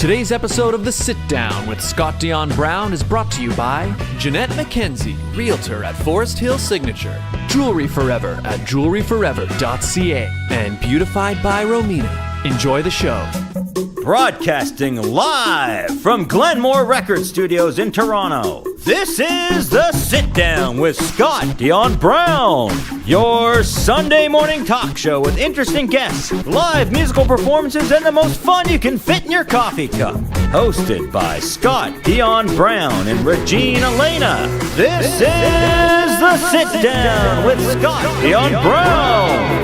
Today's episode of The Sit Down with Scott Dion Brown is brought to you by Jeanette McKenzie, Realtor at Forest Hill Signature, Jewelry Forever at jewelryforever.ca, and Beautified by Romina. Enjoy the show. Broadcasting live from Glenmore Record Studios in Toronto, this is The Sit Down with Scott Dion Brown, your Sunday morning talk show with interesting guests, live musical performances, and the most fun you can fit in your coffee cup. Hosted by Scott Dion Brown and Regina Elena, this is The Sit Down with Scott Dion Brown.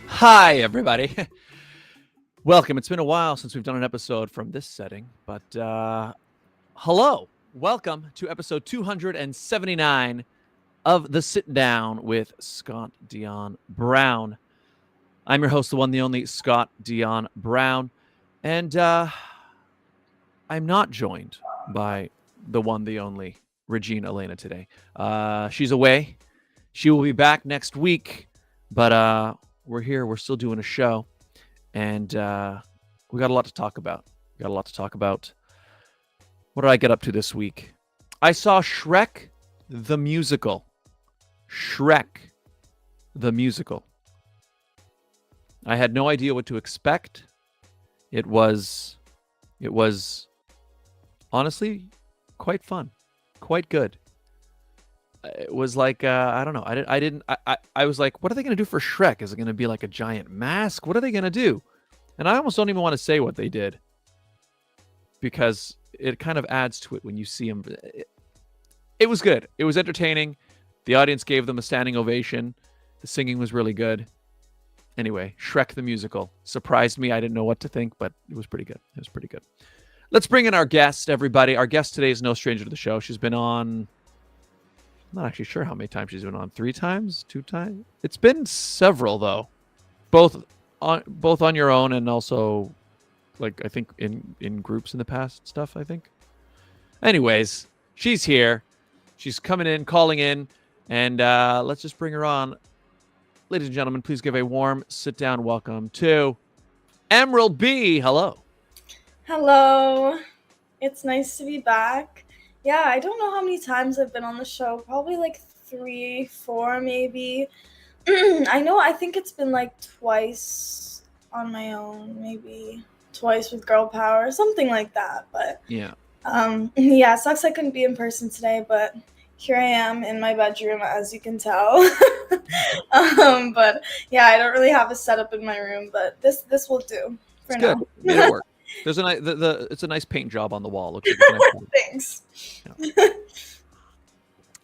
Hi, everybody. Welcome. It's been a while since we've done an episode from this setting, but hello. Welcome to episode 279 of The Sit Down with Scott Dion Brown. I'm your host, the one, the only Scott Dion Brown, and I'm not joined by the one, the only Regina Elena today. She's away. She will be back next week, but we're here. We're still doing a show, and we got a lot to talk about. What did I get up to this week? I saw Shrek the Musical. I had no idea what to expect. It was honestly quite fun, quite good. It was like I don't know. I was like, what are they going to do for Shrek? Is it going to be like a giant mask? What are they going to do? And I almost don't even want to say what they did, because it kind of adds to it when you see them. It was good. It was entertaining. The audience gave them a standing ovation. The singing was really good. Anyway, Shrek the Musical surprised me. I didn't know what to think, but it was pretty good. Let's bring in our guest, everybody. Our guest today is no stranger to the show. She's been on, I'm not actually sure how many times she's been on. 3 times? 2 times? It's been several, though. Both on your own and also, like, I think in groups in the past stuff, I think. Anyways, she's here. She's coming in, calling in, and let's just bring her on. Ladies and gentlemen, please give a warm sit-down welcome to Emerald B. Hello. Hello. It's nice to be back. Yeah, I don't know how many times I've been on the show. Probably like 3, 4 maybe. I think it's been like twice on my own, maybe twice with Girl Power, something like that. But yeah, it sucks I couldn't be in person today, but here I am in my bedroom, as you can tell. But yeah, I don't really have a setup in my room, but this will do for it's now. Good. Made it work. There's it's a nice paint job on the wall. Looks like a nice Thanks. Yeah.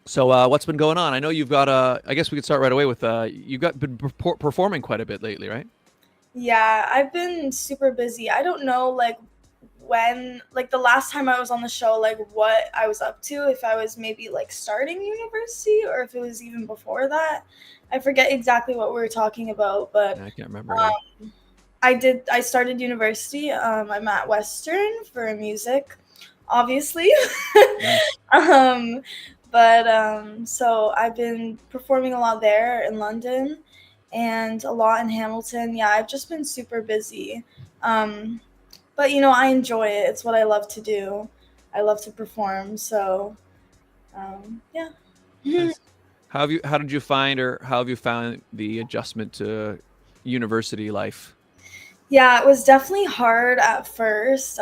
So what's been going on? I know you've got I guess we could start right away with you've been performing quite a bit lately, right? Yeah, I've been super busy. I don't know like when, like the last time I was on the show, like what I was up to, if I was maybe like starting university or if it was even before that. I forget exactly what we were talking about, but I can't remember. I started university. I'm at Western for music, obviously. So I've been performing a lot there in London and a lot in Hamilton. Yeah, I've just been super busy. But I enjoy it. It's what I love to do. I love to perform. So, yeah. Nice. How did you find, or how have you found the adjustment to university life? Yeah, it was definitely hard at first.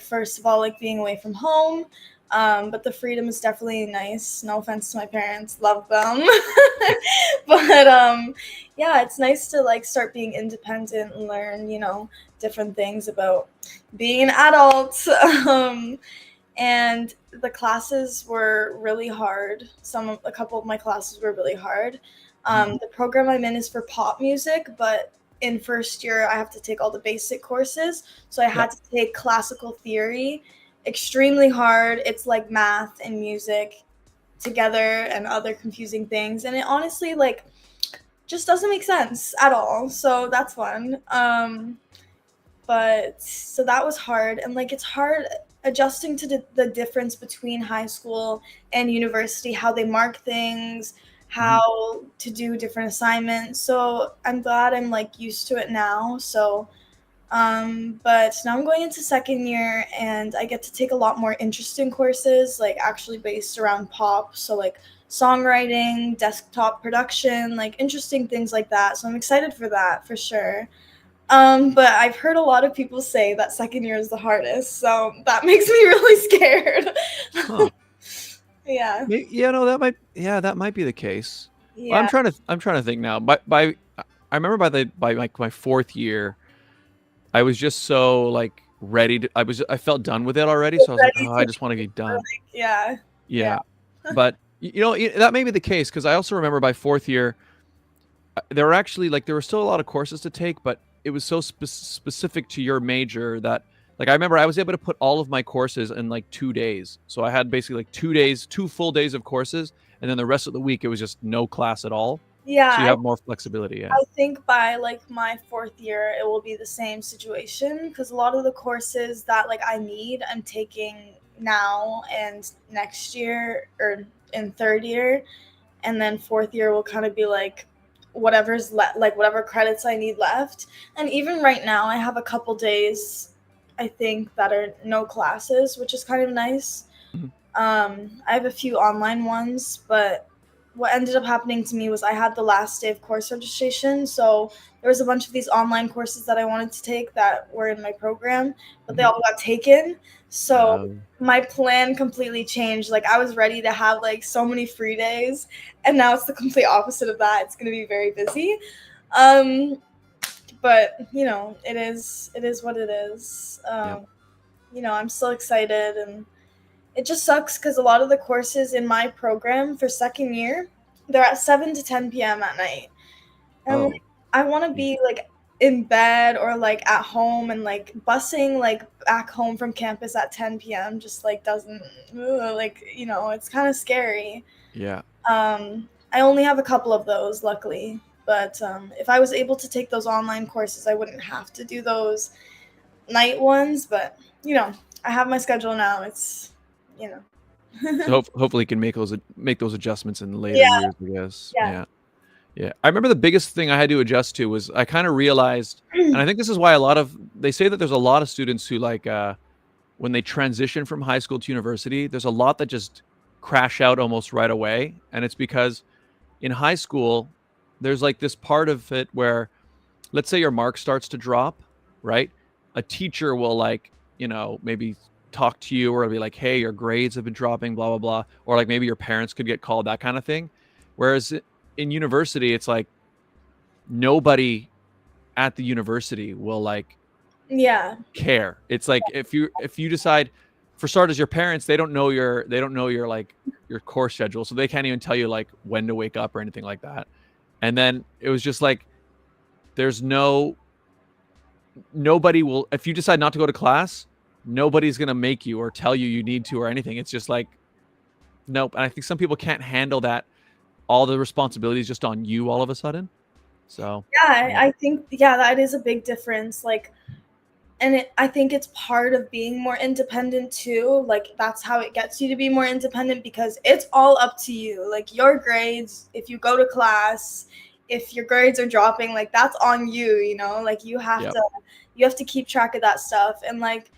First of all, like being away from home. But the freedom is definitely nice. No offense to my parents, love them. But yeah, it's nice to like start being independent and learn, different things about being an adult. And the classes were really hard. A couple of my classes were really hard. The program I'm in is for pop music, but in first year I have to take all the basic courses. So I had to take classical theory. Extremely hard. It's like math and music together and other confusing things, and it honestly like just doesn't make sense at all. So that's fun. but so that was hard, and like it's hard adjusting to the difference between high school and university, how they mark things, Mhm. how to do different assignments. So I'm glad I'm like used to it now. So but now I'm going into second year and I get to take a lot more interesting courses, like actually based around pop. So like songwriting, desktop production, like interesting things like that. So I'm excited for that for sure. But I've heard a lot of people say that second year is the hardest, so that makes me really scared. Huh. Yeah, No, that might be the case. Well, yeah. I'm trying to think now. I remember by like my fourth year, I was just so like ready to. I felt done with it already, so I was like, Ready oh, to I just want to be be done. like, yeah, yeah, Yeah, but that may be the case because I also remember by fourth year, there were still a lot of courses to take, but it was so specific to your major that like I remember I was able to put all of my courses in like 2 days. So I had basically like 2 days, 2 full days of courses, and then the rest of the week it was just no class at all. So you yeah. have more flexibility. Yeah. I think by like my fourth year, it will be the same situation because a lot of the courses that like I need, I'm taking now and next year or in third year, and then fourth year will kind of be like like whatever credits I need left. And even right now, I have a couple days, I think, that are no classes, which is kind of nice. Mhm. I have a few online ones, but what ended up happening to me was I had the last day of course registration. So there was a bunch of these online courses that I wanted to take that were in my program, but they Mhm. all got taken. So Um, my plan completely changed. Like I was ready to have like so many free days, and now it's the complete opposite of that. It's going to be very busy. Um, but it is what it is. yep. I'm still excited, and it just sucks because a lot of the courses in my program for second year, they're at 7 to 10 p.m. at night. And I'm Oh. like, I want to Geez. be like in bed or like at home, and like busing like back home from campus at 10 p.m. just like doesn't, like, it's kind of scary. Yeah. I only have a couple of those, luckily. But if I was able to take those online courses, I wouldn't have to do those night ones. But, I have my schedule now. It's, you know. So hopefully you can make those adjustments in later Yeah, years, I guess. yeah. Yeah. Yeah. I remember the biggest thing I had to adjust to was I kind of realized, and I think this is why they say that there's a lot of students who like when they transition from high school to university, there's a lot that just crash out almost right away. And it's because in high school, there's like this part of it where, let's say your mark starts to drop, right? A teacher will like, maybe talk to you or be like, hey, your grades have been dropping, blah, blah, blah. Or like maybe your parents could get called, that kind of thing. Whereas in university, it's like nobody at the university will like Yeah. care. It's like if you decide, for starters, your parents, they don't know your like your course schedule, so they can't even tell you like when to wake up or anything like that. And then it was just like there's nobody will, if you decide not to go to class, nobody's gonna make you or tell you need to or anything. It's just like nope. And I think some people can't handle that, all the responsibilities just on you all of a sudden. So Yeah, yeah. I think, yeah, that is a big difference. Like, and I think it's part of being more independent too. Like, that's how it gets you to be more independent because it's all up to you. Like, your grades, if you go to class, if your grades are dropping, like that's on you, Like Yep. you have to keep track of that stuff. And like,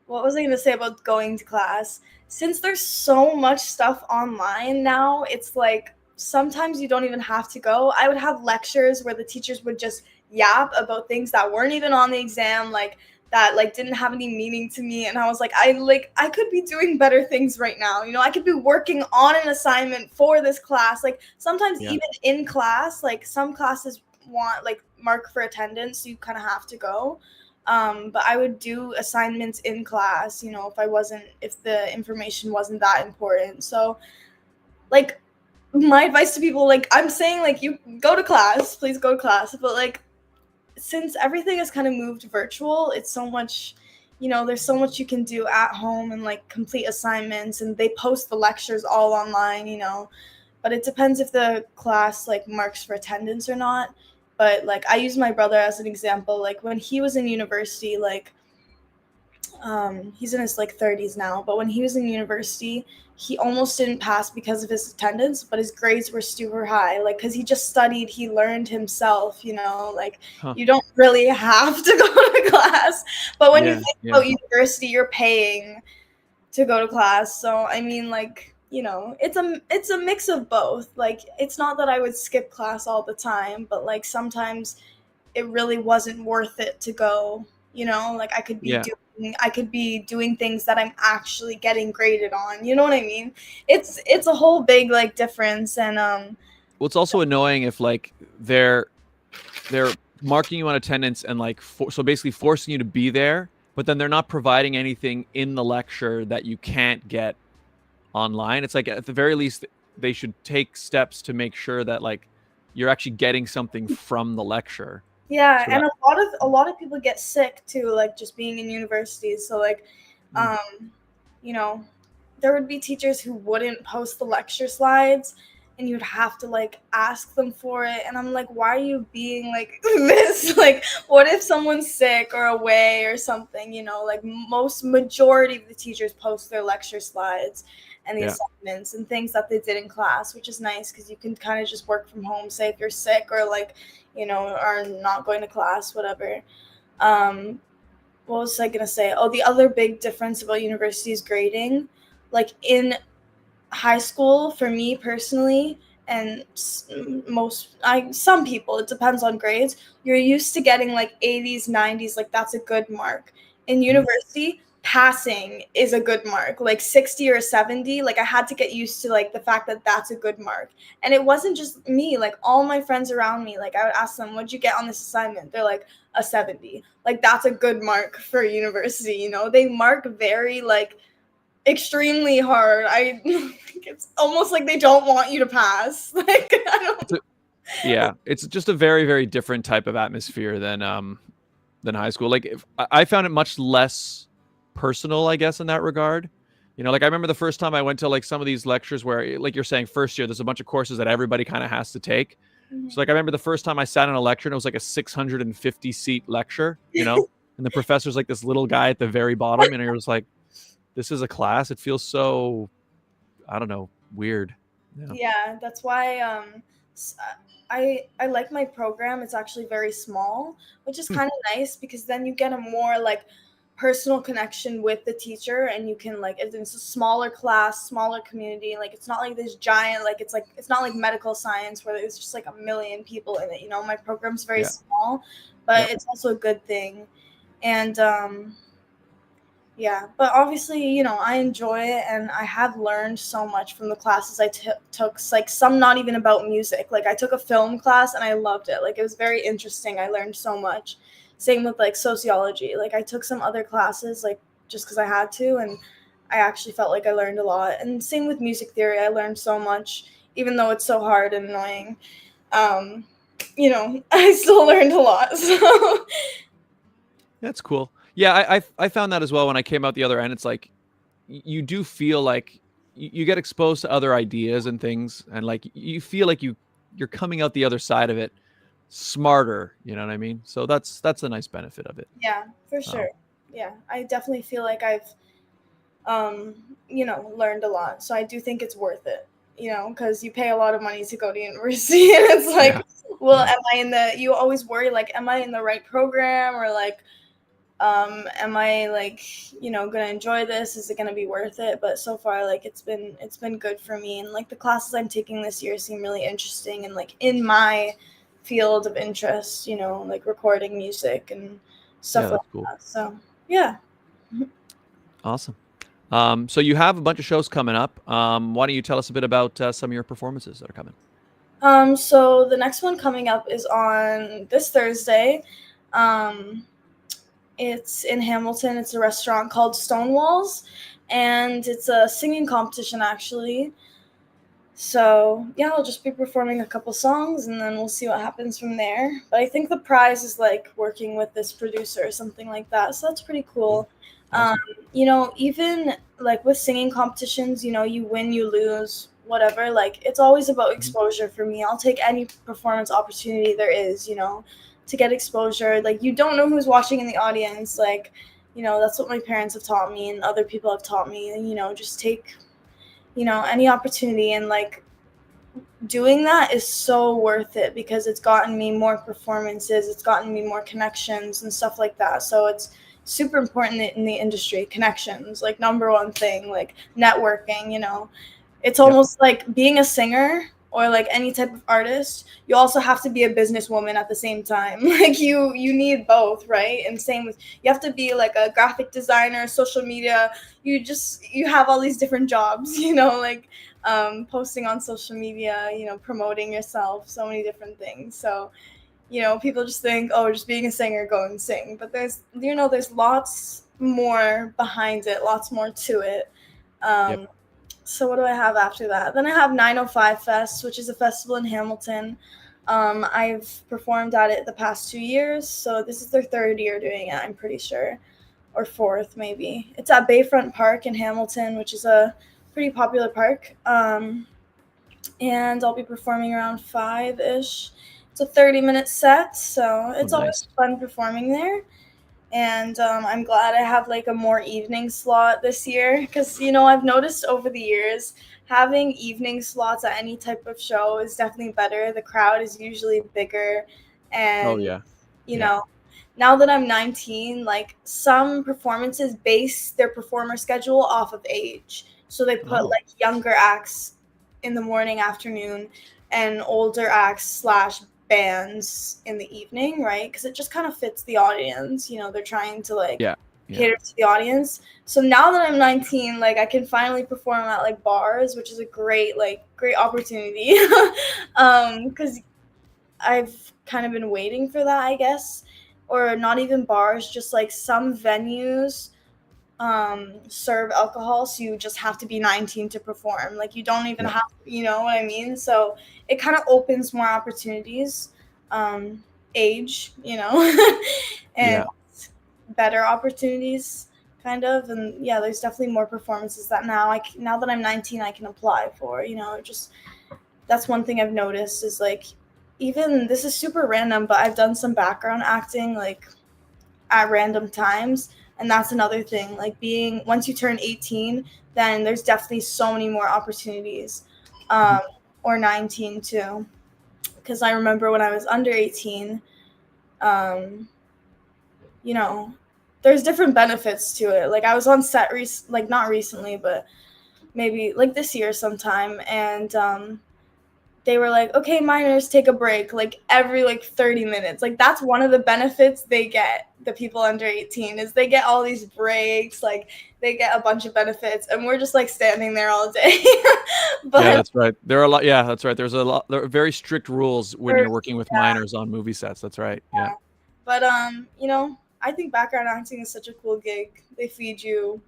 what was I going to say about going to class? Since there's so much stuff online now, it's like sometimes you don't even have to go. I would have lectures where the teachers would just yap about things that weren't even on the exam, like that like didn't have any meaning to me, and I was like, I could be doing better things right now. I could be working on an assignment for this class. Like sometimes Yeah. even in class, like some classes want like mark for attendance, so you kind of have to go. But I would do assignments in class, if the information wasn't that important. So, like, my advice to people, like, I'm saying, like, you go to class, please go to class. But, like, since everything has kind of moved virtual, it's so much, there's so much you can do at home and, like, complete assignments, and they post the lectures all online. But it depends if the class, like, marks for attendance or not. But like I use my brother as an example. Like when he was in university, like he's in his like 30s now, but when he was in university, he almost didn't pass because of his attendance, but his grades were super high, like because he just studied, he learned himself, like Huh. you don't really have to go to class, but when you Yeah. think Yeah. about university, you're paying to go to class. So I mean, like, it's a mix of both. Like it's not that I would skip class all the time, but like sometimes it really wasn't worth it to go. Like I could be doing things that I'm actually getting graded on. You know what I mean? It's a whole big like difference. And Well, it's also annoying if like they're marking you on attendance and like so basically forcing you to be there, but then they're not providing anything in the lecture that you can't get online. It's like at the very least they should take steps to make sure that like you're actually getting something from the lecture. yeah, So and that, a lot of people get sick too, like just being in universities. So like Mm. you know there would be teachers who wouldn't post the lecture slides, and you'd have to like ask them for it, and I'm like, why are you being like this? Like what if someone's sick or away or something? Like majority of the teachers post their lecture slides and the Yeah. assignments and things that they did in class, which is nice because you can kind of just work from home, say if you're sick or like are not going to class, whatever. What was I gonna say? Oh, the other big difference about university is grading. Like in high school, for me personally, and some people, it depends on grades. You're used to getting like 80s, 90s, like that's a good mark. In university, passing is a good mark, like 60 or 70. Like I had to get used to like the fact that that's a good mark. And it wasn't just me, like all my friends around me, like I would ask them, what'd you get on this assignment? They're like, a 70. Like that's a good mark for university. They mark very like extremely hard. It's almost like they don't want you to pass. Like I don't. Yeah, it's just a very, very different type of atmosphere than high school. Like I found it much less personal, I guess, in that regard. Like I remember the first time I went to like some of these lectures where, like you're saying, first year, there's a bunch of courses that everybody kind of has to take. So like I remember the first time I sat in a lecture and it was like a 650 seat lecture, and the professor's like this little guy at the very bottom, and you're just like, this is a class. It feels so, I don't know, weird. Yeah, that's why I like my program. It's actually very small, which is kind of nice because then you get a more like personal connection with the teacher, and you can like, it's a smaller class, smaller community. Like it's not like this giant, like it's not like medical science where there's just like a million people in it. My program's very small, but it's also a good thing. And yeah, but obviously, I enjoy it, and I have learned so much from the classes I took. Like some not even about music. Like I took a film class and I loved it. Like it was very interesting. I learned so much. Same with like sociology. Like I took some other classes like just because I had to, and I actually felt like I learned a lot. And same with music theory. I learned so much, even though it's so hard and annoying. I still learned a lot. So That's cool. Yeah, I found that as well when I came out the other end. It's like you do feel like you get exposed to other ideas and things, and like you feel like you're coming out the other side of it smarter. You know what I mean? So that's a nice benefit of it. yeah, for sure. Yeah, I definitely feel like I've learned a lot. So I do think it's worth it, because you pay a lot of money to go to university, and it's like, well, you always worry, like, am I in the right program, or like, am I like, gonna enjoy this? Is it gonna be worth it? But so far, like, it's been good for me, and like the classes I'm taking this year seem really interesting and like in my field of interest, like recording music and stuff like Cool. that. So yeah. Awesome. So you have a bunch of shows coming up. Why don't you tell us a bit about some of your performances that are coming? So the next one coming up is on this Thursday. It's in Hamilton. It's a restaurant called Stonewalls, and it's a singing competition actually. So yeah, I'll just be performing a couple songs, and then we'll see what happens from there. But I think the prize is like working with this producer or something like that. So that's pretty cool. Awesome. Even like with singing competitions, you win, you lose, whatever, like it's always about exposure for me. I'll take any performance opportunity there is, to get exposure. Like, you don't know who's watching in the audience. Like, that's what my parents have taught me and other people have taught me. And, just take, any opportunity. And like, doing that is so worth it because it's gotten me more performances, it's gotten me more connections and stuff like that. So it's super important in the industry. Connections, like, number one thing, like networking. It's almost like being a singer or like any type of artist, you also have to be a businesswoman at the same time. Like, you need both, right? And same with, you have to be like a graphic designer, social media. You have all these different jobs, like posting on social media, promoting yourself, so many different things. So, people just think, oh, just being a singer, go and sing. But there's lots more behind it, lots more to it. So what do I have after that? Then I have 905 Fest, which is a festival in Hamilton. I've performed at it the past 2 years, so this is their third year doing it, I'm pretty sure, or fourth maybe. It's at Bayfront Park in Hamilton, which is a pretty popular park. And I'll be performing around 5-ish. It's a 30-minute set, so it's always fun performing there. And I'm glad I have like a more evening slot this year because, I've noticed over the years having evening slots at any type of show is definitely better. The crowd is usually bigger. And, now that I'm 19, like, some performances base their performer schedule off of age. So they put like younger acts in the morning, afternoon, and older acts / bands in the evening, right? Because it just kind of fits the audience. They're trying to like cater to the audience. So now that I'm 19, like, I can finally perform at like bars, which is a great opportunity. Because I've kind of been waiting for that, I guess. Or not even bars, just like some venues serve alcohol, so you just have to be 19 to perform. Like, you don't even have, you know what I mean? So it kind of opens more opportunities, age, and better opportunities, kind of. And there's definitely more performances that now that I'm 19, I can apply for. That's one thing I've noticed is like, even this is super random, but I've done some background acting like at random times. And that's another thing, like, once you turn 18, then there's definitely so many more opportunities, or 19 too. Because I remember when I was under 18, there's different benefits to it. Like, I was on set, not recently, but maybe like this year sometime. And they were like, okay, minors, take a break, like every like 30 minutes. Like, that's one of the benefits they get, the people under 18, is they get all these breaks, like they get a bunch of benefits, and we're just like standing there all day. But that's right. There are a lot. Yeah, that's right. There are very strict rules when you're working with minors on movie sets. That's right. Yeah. But I think background acting is such a cool gig. They feed you,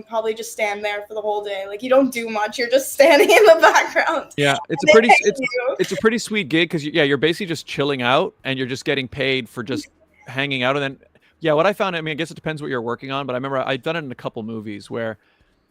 probably just stand there for the whole day. Like, you don't do much. You're just standing in the background. Yeah, it's a pretty sweet gig because you're basically just chilling out and you're just getting paid for just hanging out. And then what I found, I guess it depends what you're working on, but I remember I've done it in a couple movies where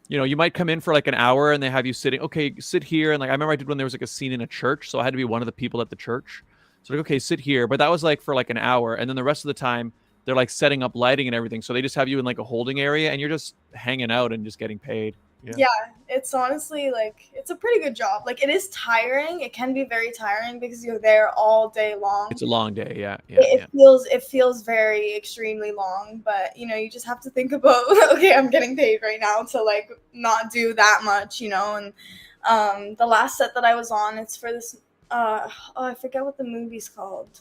you might come in for like an hour and they have you sitting, okay, sit here. And like, I remember I did when there was like a scene in a church, so I had to be one of the people at the church. So like, okay, sit here. But that was like for like an hour, and then the rest of the time they're like setting up lighting and everything. So they just have you in like a holding area and you're just hanging out and just getting paid. Yeah, it's honestly like, it's a pretty good job. Like, it is tiring. It can be very tiring because you're there all day long. It's a long day. Yeah. It feels very extremely long, but you just have to think about, okay, I'm getting paid right now to like not do that much, And the last set that I was on, it's for this I forget what the movie's called.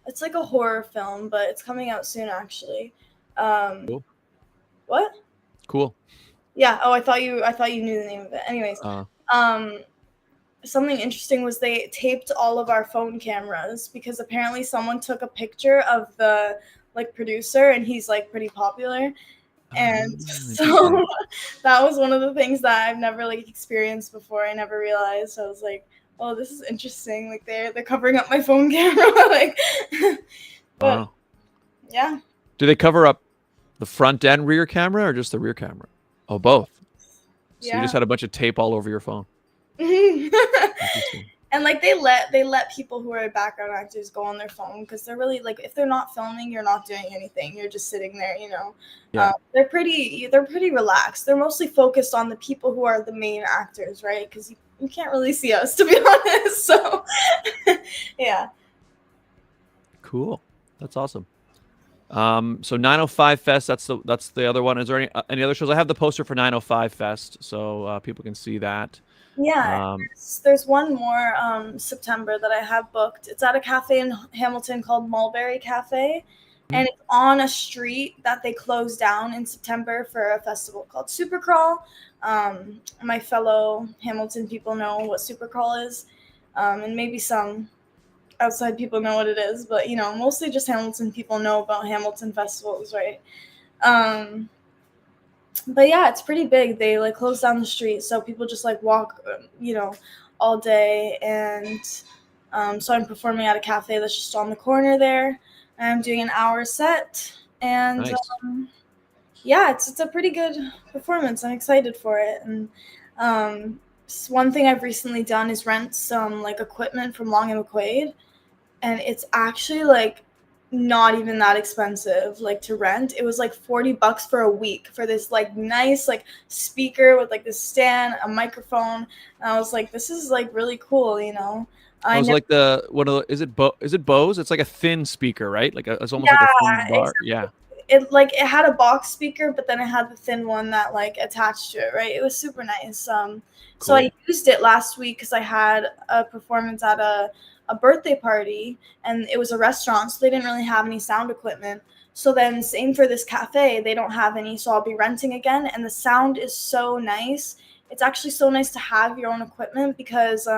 It's like a horror film, but it's coming out soon, actually. Cool. What? Cool. Yeah. Oh, I thought you knew the name of it. Anyways, something interesting was they taped all of our phone cameras because apparently someone took a picture of the like producer, and he's like pretty popular. And so that was one of the things that I've never like experienced before. I never realized. So I was like, oh, this is interesting. Like, they're covering up my phone camera. Like, but, wow. Yeah. Do they cover up the front and rear camera or just the rear camera? Oh, both. So you just had a bunch of tape all over your phone. Interesting. And like they let people who are background actors go on their phone because they're really like if they're not filming, you're not doing anything. You're just sitting there, you know. Yeah. They're pretty relaxed. They're mostly focused on the people who are the main actors, right? Because you can't really see us, to be honest. So yeah. Cool. That's awesome. So 905 Fest, that's the other one. Is there any other shows? I have the poster for 905 Fest, so people can see that. Yeah, there's one more September that I have booked. It's at a cafe in Hamilton called Mulberry Cafe, and it's on a street that they closed down in September for a festival called Supercrawl. My fellow Hamilton people know what Supercrawl is, and maybe some outside people know what it is, but you know, mostly just Hamilton people know about Hamilton festivals, right? But yeah, it's pretty big. They like close down the street, so people just like walk, you know, all day. And so I'm performing at a cafe that's just on the corner there. I'm doing an hour set, and Nice. Yeah, it's a pretty good performance. I'm excited for it. And one thing I've recently done is rent some like equipment from Long and McQuaid, and it's actually like not even that expensive like to rent. It was like $40 for a week for this like nice like speaker with like this stand, a microphone, and I was like, this is like really cool, you know. I was like is it Bose? It's like a thin speaker, right? It's almost like a thin bar. Exactly. Yeah. It had a box speaker, but then it had the thin one that like attached to it, right? It was super nice. Cool. So I used it last week because I had a performance at a birthday party, and it was a restaurant, so they didn't really have any sound equipment. So then same for this cafe, they don't have any, so I'll be renting again, and the sound is so nice. It's actually so nice to have your own equipment because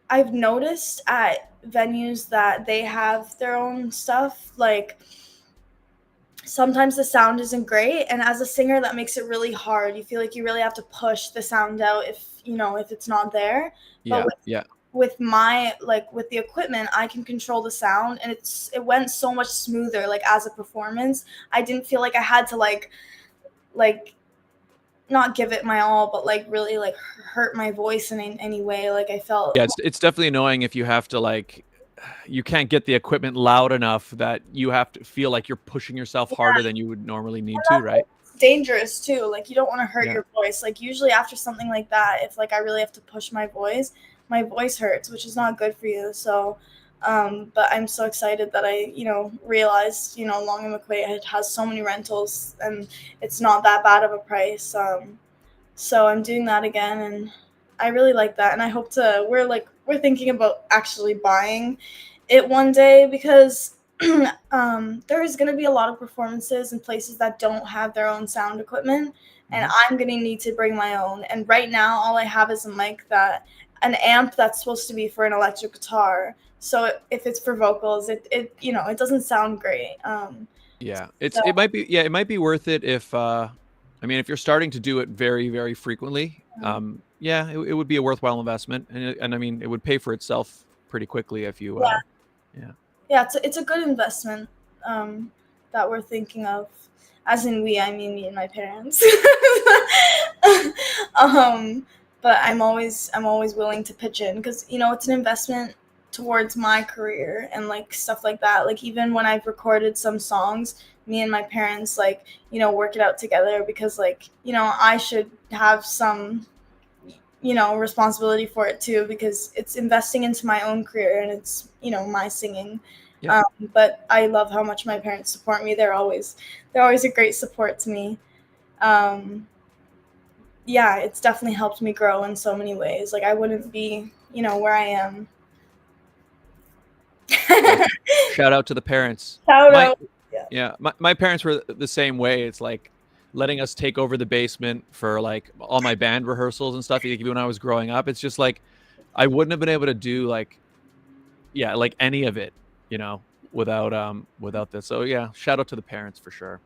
I've noticed at venues that they have their own stuff, like sometimes the sound isn't great, and as a singer that makes it really hard. You feel like you really have to push the sound out if it's not there. Yeah. But with my with the equipment, I can control the sound, and it went so much smoother. Like as a performance, I didn't feel like I had to like not give it my all, but like really like hurt my voice in any way. Like I felt it's definitely annoying if you have to you can't get the equipment loud enough that you have to feel like you're pushing yourself harder than you would normally need to, right? It's dangerous too. Like you don't want to hurt your voice. Like usually after something like that, if like I really have to push my voice hurts, which is not good for you. So but I'm so excited that I realized Long and McQuaid has so many rentals and it's not that bad of a price. So I'm doing that again, and I really like that, and I hope we're thinking about actually buying it one day, because there is going to be a lot of performances in places that don't have their own sound equipment, and I'm going to need to bring my own. And right now, all I have is an amp that's supposed to be for an electric guitar. So if it's for vocals, it doesn't sound great. It might be worth it if if you're starting to do it very, very frequently. It would be a worthwhile investment, and I mean, it would pay for itself pretty quickly if you. It's a good investment that we're thinking of. As in I mean me and my parents. But I'm always willing to pitch in because it's an investment towards my career and like stuff like that. Like even when I've recorded some songs, me and my parents work it out together because I should have some responsibility for it too, because it's investing into my own career and it's my singing. But I love how much my parents support me. They're always a great support to me. It's definitely helped me grow in so many ways. Like I wouldn't be where I am. Shout out to the parents. My parents were the same way. It's like letting us take over the basement for like all my band rehearsals and stuff. Even when I was growing up, it's just like I wouldn't have been able to do any of it, without this. So shout out to the parents for sure.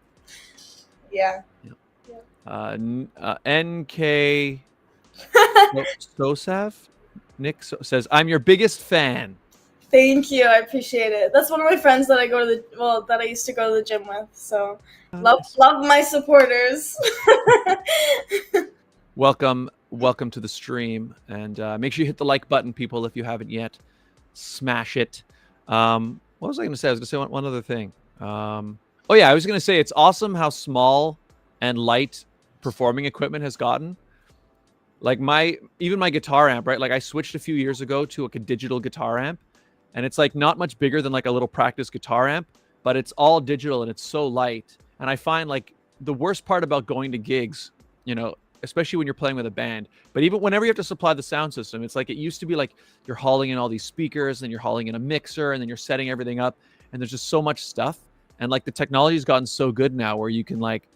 NK Sosav Nick says, "I'm your biggest fan." Thank you. I appreciate it. That's one of my friends that I used to go to the gym with. So love my supporters. Welcome welcome to the stream. And make sure you hit the like button, people, if you haven't yet. Smash it. What was I going to say? I was going to say one other thing. Oh, yeah, I was going to say it's awesome how small and light performing equipment has gotten. Like even my guitar amp, right? Like I switched a few years ago to like a digital guitar amp, and it's like not much bigger than like a little practice guitar amp, but it's all digital and it's so light. And I find like the worst part about going to gigs, especially when you're playing with a band, but even whenever you have to supply the sound system, it's like it used to be like you're hauling in all these speakers, and then you're hauling in a mixer, and then you're setting everything up, and there's just so much stuff. And like the technology's gotten so good now where you can like,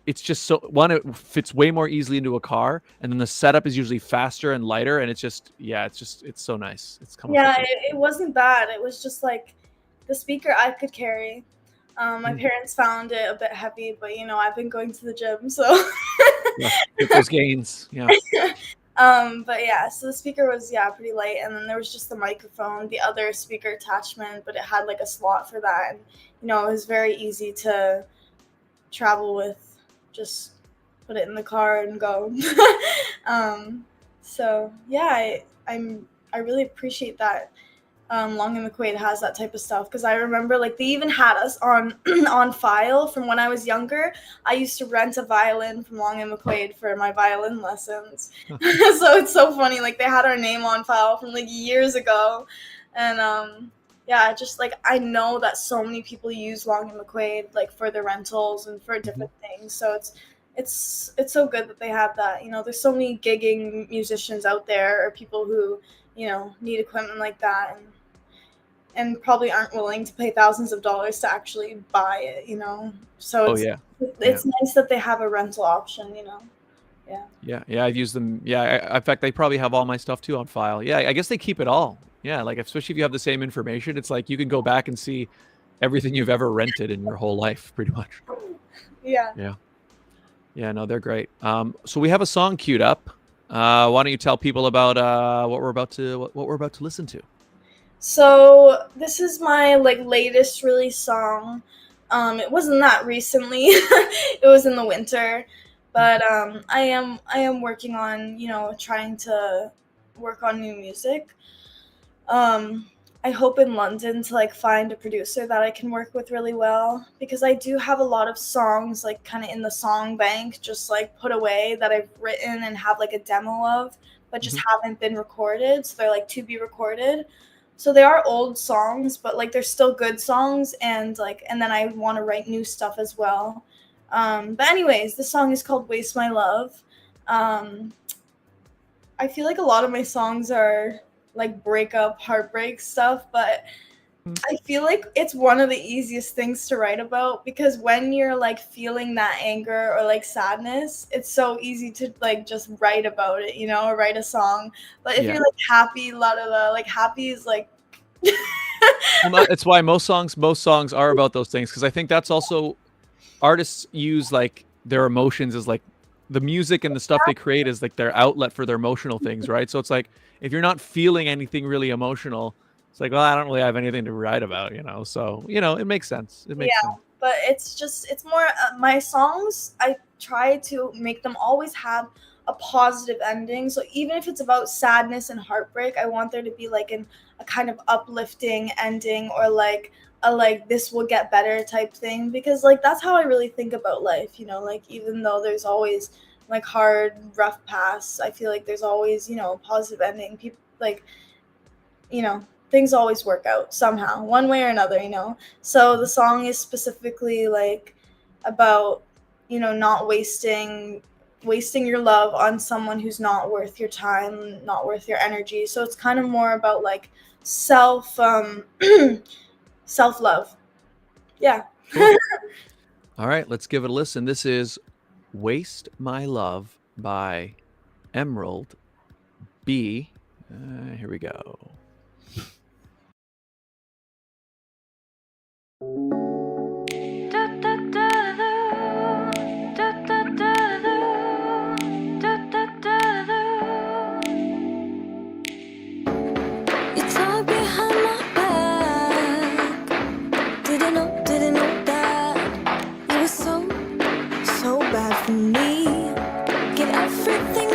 it's just so it fits way more easily into a car, and then the setup is usually faster and lighter, and it's so nice. It's coming. Yeah, it wasn't bad. It was just like the speaker I could carry. My parents found it a bit heavy, but I've been going to the gym, so get those gains. Yeah. But yeah, so the speaker was pretty light, and then there was just the microphone, the other speaker attachment, but it had like a slot for that, and it was very easy to travel with. Just put it in the car and go. So yeah, I really appreciate that. Long and McQuaid has that type of stuff, because I remember like they even had us on on file from when I was younger. I used to rent a violin from Long and McQuaid for my violin lessons. So it's so funny, like they had our name on file from like years ago. And just like I know that so many people use Long and McQuaid like for their rentals and for different things. So it's so good that they have that. There's so many gigging musicians out there, or people who need equipment like that, and probably aren't willing to pay thousands of dollars to actually buy it, So it's nice that they have a rental option, Yeah, I've used them. Yeah, in fact, they probably have all my stuff too on file. Yeah, I guess they keep it all. Yeah, like especially if you have the same information, it's like you can go back and see everything you've ever rented in your whole life, pretty much. Yeah. Yeah, no, they're great. So we have a song queued up. Why don't you tell people about what we're about to listen to? So this is my latest release song. It wasn't that recently. It was in the winter, but I am working on trying to work on new music. I hope in London to find a producer that I can work with really well, because I do have a lot of songs kind of in the song bank, just put away, that I've written and have a demo of, but just haven't been recorded. So they're to be recorded. So they are old songs, but they're still good songs, and then I want to write new stuff as well. But anyways, the song is called Waste My Love. I feel like a lot of my songs are breakup, heartbreak stuff, but I feel like it's one of the easiest things to write about, because when you're feeling that anger or sadness, it's so easy to just write about it, or write a song. But if you're happy, la la la, happy is Well, it's why most songs are about those things, because I think that's also artists use their emotions as the music and the stuff they create is their outlet for their emotional things, right? So it's if you're not feeling anything really emotional, it's well, I don't really have anything to write about, So it makes sense. It makes sense. But it's more my songs, I try to make them always have a positive ending. So even if it's about sadness and heartbreak, I want there to be a kind of uplifting ending, or a this will get better type thing, because that's how I really think about life, even though there's always hard, rough paths, I feel there's always a positive ending. People things always work out somehow, one way or another, So the song is specifically about not wasting your love on someone who's not worth your time, not worth your energy. So it's kind of more about self-love. Yeah. Cool. All right, let's give it a listen. This is Waste My Love by Emerald B. Here we go. So bad for me. Get everything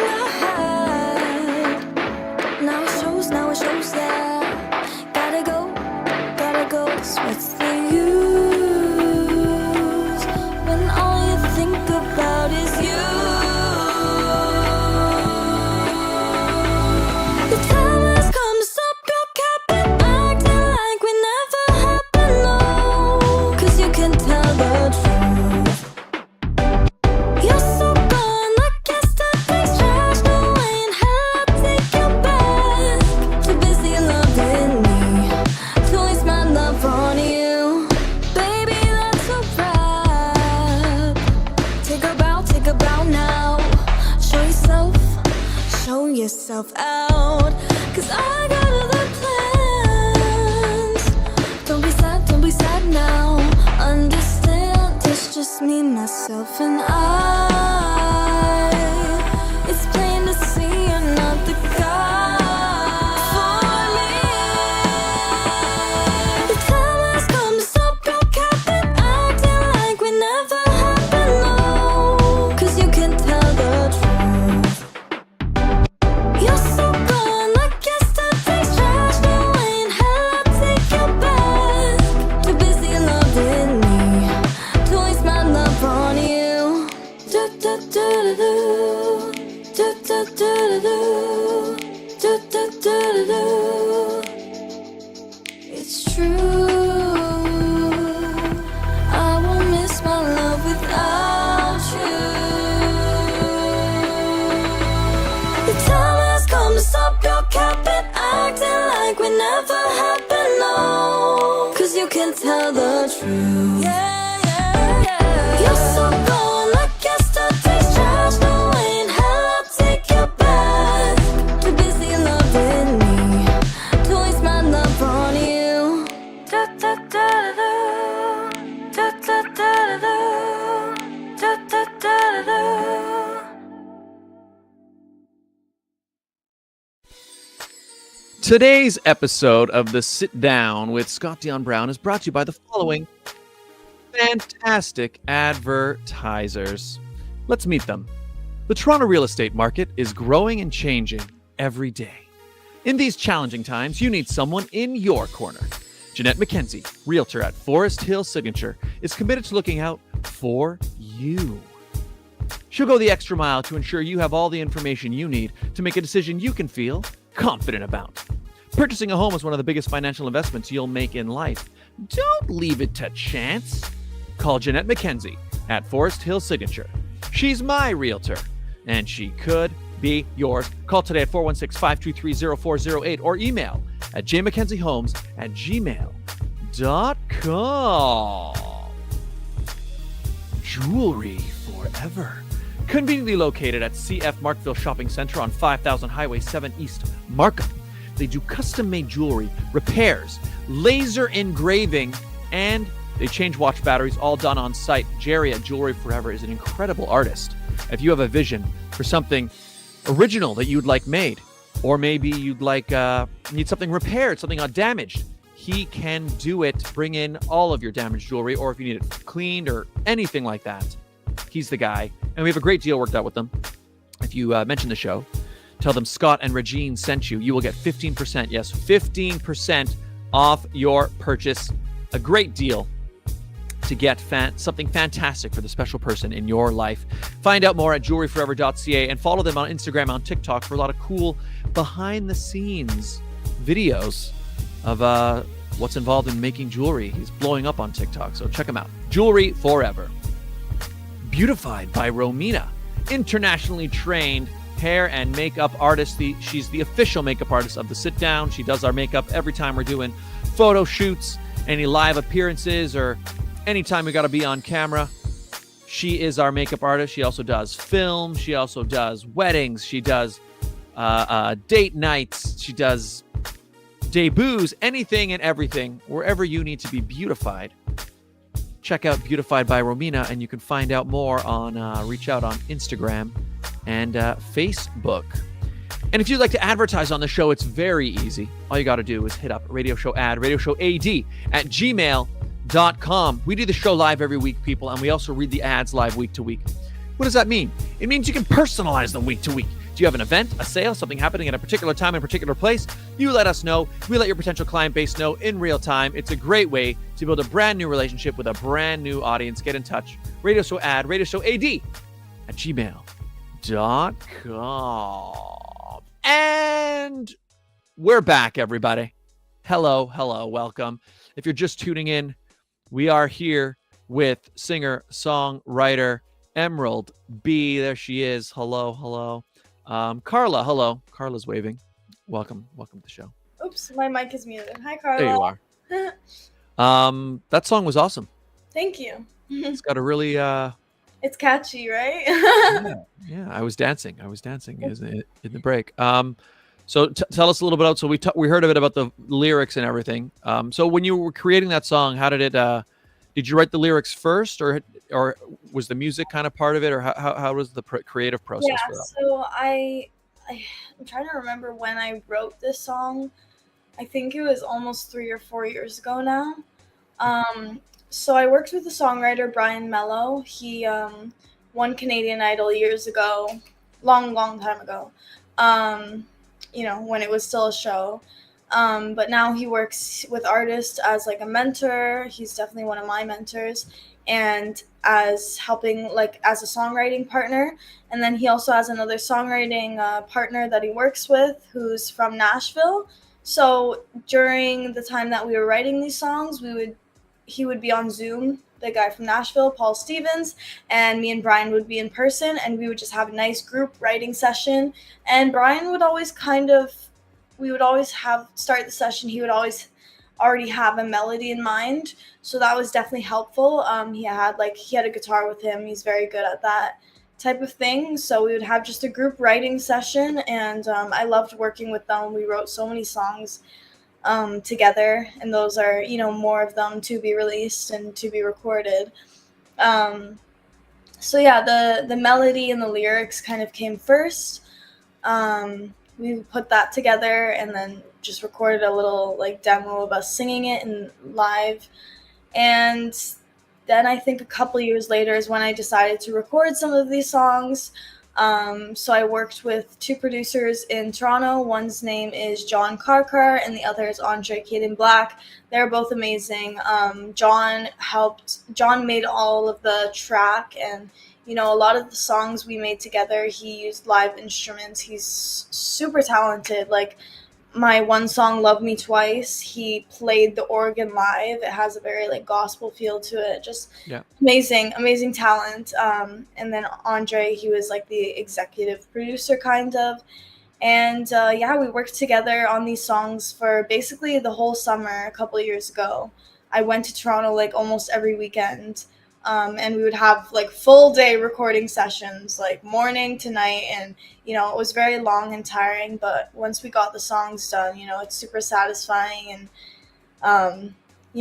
yourself out, 'cause I got other plans. Don't be sad now. Understand, it's just me, myself, and I. It's plain to see you're not the guy for me. The time has come to stop your capping, acting like we never happened, no. 'Cause you can tell the truth. You're so gone like yesterday's trash. No way in hell I'll take you back. Too busy loving me to waste my love on you. Do do do do do do do do do do do. It's true. I won't miss my love without you. The time has come to stop your capping, acting like we never happened, no. 'Cause you can tell the truth. You're so gone like yesterday's trash. No way in hell I'll take you back. Too busy loving me to waste my love on you. Da da da da da da da da da da da da. Today's episode of the Sit Down with Scott Dion Brown is brought to you by the following fantastic advertisers. Let's meet them. The Toronto real estate market is growing and changing every day. In these challenging times, you need someone in your corner. Jeanette McKenzie, Realtor at Forest Hill Signature, is committed to looking out for you. She'll go the extra mile to ensure you have all the information you need to make a decision you can feel confident about. Purchasing a home is one of the biggest financial investments you'll make in life. Don't leave it to chance. Call Jeanette McKenzie at Forest Hill Signature. She's my realtor, and she could be yours. Call today at 416-523-0408 or email at jmckenziehomes@gmail.com. Jewelry forever. Conveniently located at CF Markville Shopping Center on 5000 Highway 7 East, Markham. They do custom-made jewelry, repairs, laser engraving, and they change watch batteries, all done on site. Jerry at Jewelry Forever is an incredible artist. If you have a vision for something original that you'd like made, or maybe you'd like need something repaired, something damaged, he can do it. Bring in all of your damaged jewelry, or if you need it cleaned or anything like that, he's the guy. And we have a great deal worked out with them. If you mention the show, tell them Scott and Regine sent you. You will get 15%. Yes, 15% off your purchase. A great deal to get something fantastic for the special person in your life. Find out more at jewelryforever.ca and follow them on Instagram, on TikTok for a lot of cool behind-the-scenes videos of what's involved in making jewelry. He's blowing up on TikTok, so check him out. Jewelry Forever. Beautified by Romina, internationally trained hair and makeup artist. She's the official makeup artist of the Sit Down. She does our makeup every time we're doing photo shoots, any live appearances, or anytime we got to be on camera. She is our makeup artist. She also does film. She also does weddings. She does date nights. She does debuts, anything and everything. Wherever you need to be beautified, check out Beautified by Romina, and you can find out more on reach out on Instagram and Facebook. And if you'd like to advertise on the show, it's very easy. All you got to do is hit up radio show ad at gmail.com. We do the show live every week, people, and we also read the ads live week to week. What does that mean? It means you can personalize them week to week. Do you have an event, a sale, something happening at a particular time in a particular place? You let us know. We let your potential client base know in real time. It's a great way to build a brand new relationship with a brand new audience. Get in touch. Radio show ad at gmail.com. And we're back, everybody. Hello, welcome. If you're just tuning in, we are here with singer, songwriter, Emerald B. There she is. Hello. Carla, hello. Carla's waving. Welcome to the show. Oops, my mic is muted. Hi, Carla. There you are. That song was awesome. Thank you. It's got a really It's It's catchy, right? Yeah, I was dancing in the break. So tell us a little bit about. So we heard a bit about the lyrics and everything. So when you were creating that song, how did it? Did you write the lyrics first, or was the music kind of part of it, or how was the creative process Yeah, for that? so I'm trying to remember when I wrote this song. I think it was almost 3 or 4 years ago now. So I worked with the songwriter Brian Mello. He won Canadian Idol years ago, long time ago. When it was still a show. But now he works with artists as like a mentor. He's definitely one of my mentors, and as helping like as a songwriting partner. And then he also has another songwriting partner that he works with, who's from Nashville. So during the time that we were writing these songs, he would be on Zoom, the guy from Nashville, Paul Stevens, and me and Brian would be in person, and we would just have a nice group writing session. And Brian would always we would always start the session, he would always already have a melody in mind. So that was definitely helpful. He had a guitar with him. He's very good at that type of thing. So we would have just a group writing session, and I loved working with them. We wrote so many songs together, and those are, more of them to be released and to be recorded. So yeah, the melody and the lyrics kind of came first. We put that together and then just recorded a little like demo of us singing it in live. And then I think a couple years later is when I decided to record some of these songs. So I worked with two producers in Toronto. One's name is John Karkar and the other is Andre Caden Black. They're both amazing. John made all of the track, and a lot of the songs we made together, he used live instruments. He's super talented. Like my one song, Love Me Twice, he played the organ live. It has a very like gospel feel to it. Just amazing talent. And then Andre, he was like the executive producer kind of. And we worked together on these songs for basically the whole summer a couple of years ago. I went to Toronto like almost every weekend. And we would have like full day recording sessions, like morning to night. And, it was very long and tiring, but once we got the songs done, it's super satisfying. And,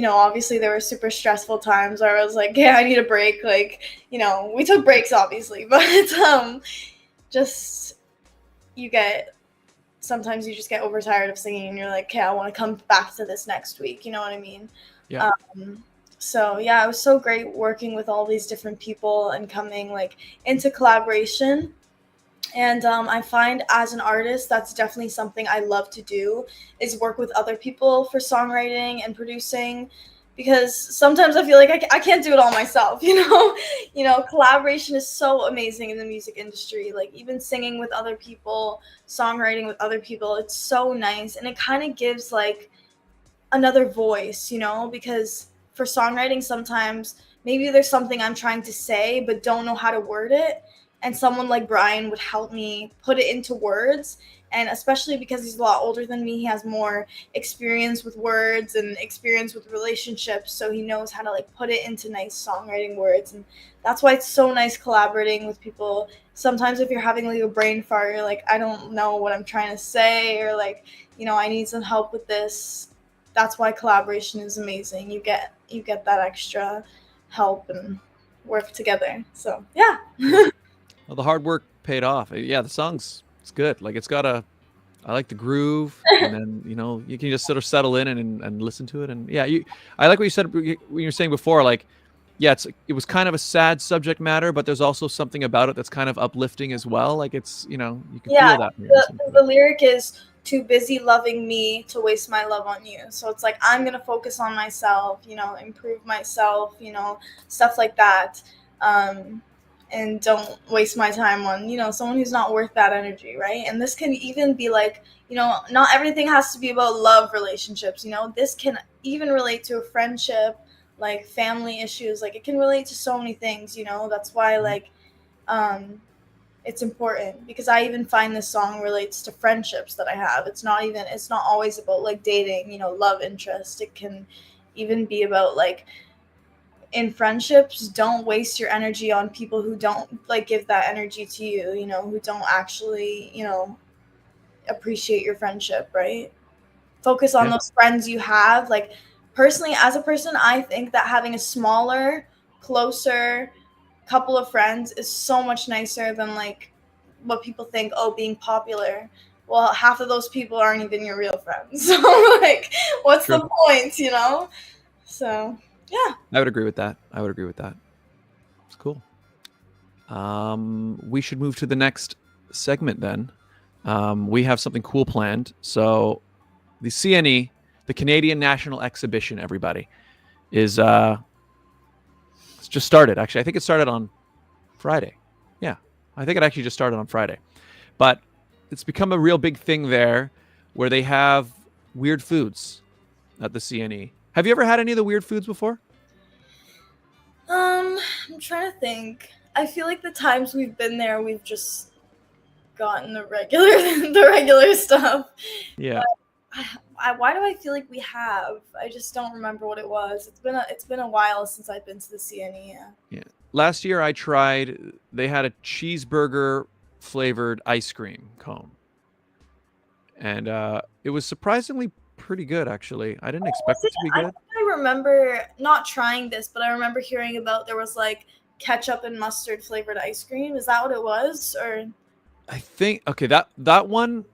obviously there were super stressful times where I was like, yeah, I need a break. Like, we took breaks obviously, but sometimes you just get overtired of singing and you're like, okay, I want to come back to this next week. You know what I mean? Yeah. So yeah, it was so great working with all these different people and coming like into collaboration. And I find as an artist, that's definitely something I love to do, is work with other people for songwriting and producing, because sometimes I feel like I can't do it all myself. Collaboration is so amazing in the music industry. Like even singing with other people, songwriting with other people, it's so nice. And it kind of gives like another voice, because for songwriting, sometimes maybe there's something I'm trying to say but don't know how to word it, and someone like Brian would help me put it into words. And especially because he's a lot older than me, he has more experience with words and experience with relationships, so he knows how to like put it into nice songwriting words. And that's why it's so nice collaborating with people. Sometimes if you're having like a brain fart, you're like, I don't know what I'm trying to say, or like, I need some help with this. That's why collaboration is amazing. You get that extra help and work together. So yeah. Well, the hard work paid off. Yeah, the song's it's good. Like I like the groove, and then you can just sort of settle in and listen to it. And yeah, I like what you said when you were saying before. Like, yeah, it was kind of a sad subject matter, but there's also something about it that's kind of uplifting as well. Like it's you can feel that. The lyric is, too busy loving me to waste my love on you. So it's like, I'm going to focus on myself, improve myself, stuff like that. And don't waste my time on, someone who's not worth that energy. Right. And this can even be like, not everything has to be about love relationships. This can even relate to a friendship, like family issues. Like it can relate to so many things, that's why like, it's important, because I even find this song relates to friendships that I have. It's not always about like dating, love interest. It can even be about like in friendships, don't waste your energy on people who don't like give that energy to you, you know, who don't actually, you know, appreciate your friendship, right? Focus on Yeah. those friends you have. Like, personally, as a person, I think that having a smaller, closer couple of friends is so much nicer than like what people think, oh, being popular. Well, half of those people aren't even your real friends. So like, what's True. the point, you know? So yeah. I would agree with that. I would agree with that. It's cool. We should move to the next segment then. We have something cool planned. So the CNE, the Canadian National Exhibition, everybody, is it's just started. Actually, I think it started on Friday. Yeah, I think it actually just started on Friday. But it's become a real big thing there where they have weird foods at the CNE. Have you ever had any of the weird foods before? I'm trying to think. I feel like the times we've been there, we've just gotten the regular the regular stuff. Yeah. Why do I feel like we have? I just don't remember what it was. It's been a while since I've been to the CNE. Yeah. Last year I tried, they had a cheeseburger flavored ice cream cone. And it was surprisingly pretty good, actually. I didn't expect it to be good. I remember not trying this, but I remember hearing about there was like ketchup and mustard flavored ice cream. Is that what it was? Or I think, okay, that one,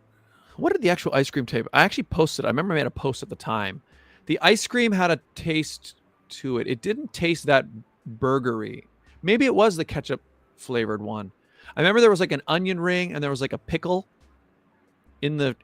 what did the actual ice cream taste? I actually posted, I remember I made a post at the time. The ice cream had a taste to it. It didn't taste that burgery. Maybe it was the ketchup flavored one. I remember there was like an onion ring and there was like a pickle in the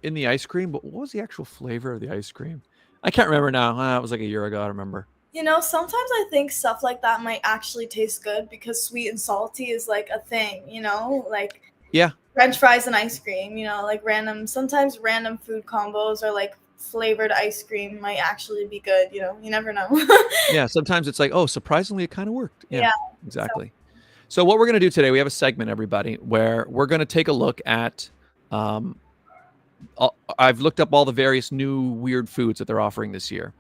ice cream, but what was the actual flavor of the ice cream? I can't remember now. It was like a year ago. I remember. you know, sometimes I think stuff like that might actually taste good because sweet and salty is like a thing, you know? Like Yeah. French fries and ice cream, you know, like sometimes random food combos or like flavored ice cream might actually be good, you know? You never know. Yeah, sometimes it's like, oh, surprisingly it kind of worked. Yeah. Exactly. So what we're going to do today, we have a segment, everybody, where we're going to take a look at I've looked up all the various new weird foods that they're offering this year.